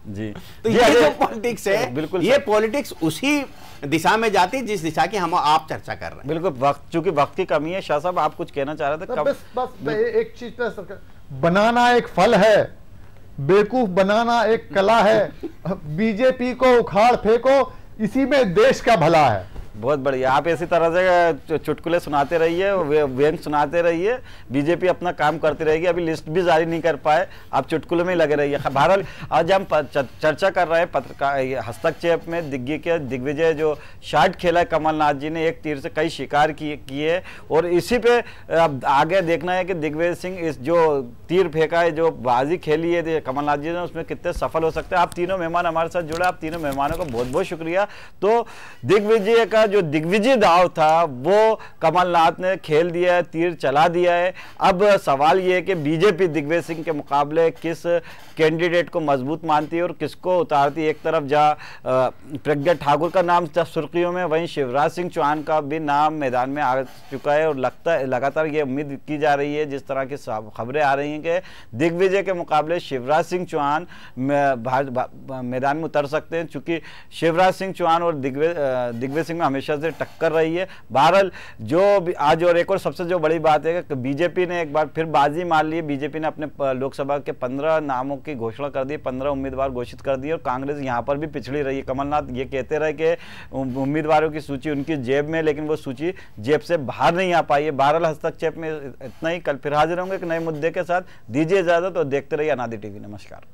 Speaker 1: जी।
Speaker 9: तो ये जो पॉलिटिक्स है, बिल्कुल ये पॉलिटिक्स उसी दिशा में जाती जिस दिशा की हम आप चर्चा कर रहे हैं।
Speaker 1: बिल्कुल, चूंकि वक्त की कमी है। शाह साहब आप कुछ कहना चाह रहे थे?
Speaker 7: बस एक चीज पे, बनाना एक फल है, बेवकूफ बनाना एक कला है। बीजेपी को उखाड़ फेंको, इसी में देश का भला है।
Speaker 1: बहुत बढ़िया, आप इसी तरह से चुटकुले सुनाते रहिए, व्यंग सुनाते रहिए, बीजेपी अपना काम करती रहेगी। अभी लिस्ट भी जारी नहीं कर पाए, आप चुटकुले में ही लगे रहिए। बहरहाल आज हम चर्चा कर रहे हैं पत्रकार हस्तक्षेप में दिग्विजय जो शाट खेला है कमलनाथ जी ने, एक तीर से कई शिकार किए, और इसी पे अब आगे देखना है कि दिग्विजय सिंह इस जो तीर फेंका है, जो बाजी खेली है कमलनाथ जी ने, उसमें कितने सफल हो सकते हैं। आप तीनों मेहमान हमारे साथ जुड़े, आप तीनों मेहमानों का बहुत बहुत शुक्रिया। तो दिग्विजय का जो दिग्विजय दाव था वो कमलनाथ ने खेल दिया है, तीर चला दिया है। अब सवाल ये है कि बीजेपी दिग्विजय सिंह के मुकाबले किस कैंडिडेट को मजबूत मानती है और किसको उतारती है। एक तरफ प्रज्ञा ठाकुर का नाम सुर्खियों में, वहीं शिवराज सिंह चौहान का भी नाम मैदान में आ चुका है, और लगता है लगातार ये उम्मीद की जा रही है, जिस तरह की खबरें आ रही हैं कि दिग्विजय के मुकाबले शिवराज सिंह चौहान मैदान में उतर सकते हैं, चूंकि शिवराज सिंह चौहान और दिग्विजय सिंह में हमेशा से टक्कर रही है। बहरहाल जो आज और एक और सबसे जो बड़ी बात है कि बीजेपी ने एक बार फिर बाजी मार ली है। बीजेपी ने अपने लोकसभा के 15 नामों की घोषणा कर दी, 15 उम्मीदवार घोषित कर दिए, और कांग्रेस यहां पर भी पिछड़ी रही है। कमलनाथ ये कहते रहे कि उम्मीदवारों की सूची उनकी जेब में, लेकिन वो सूची जेब से बाहर नहीं आ पाई है। बहरहाल हस्तक्षेप में इतना ही, कल फिर हाजिर होंगे एक नए मुद्दे के साथ। दीजिए इजाजत और देखते रहिए अनादि टीवी। नमस्कार।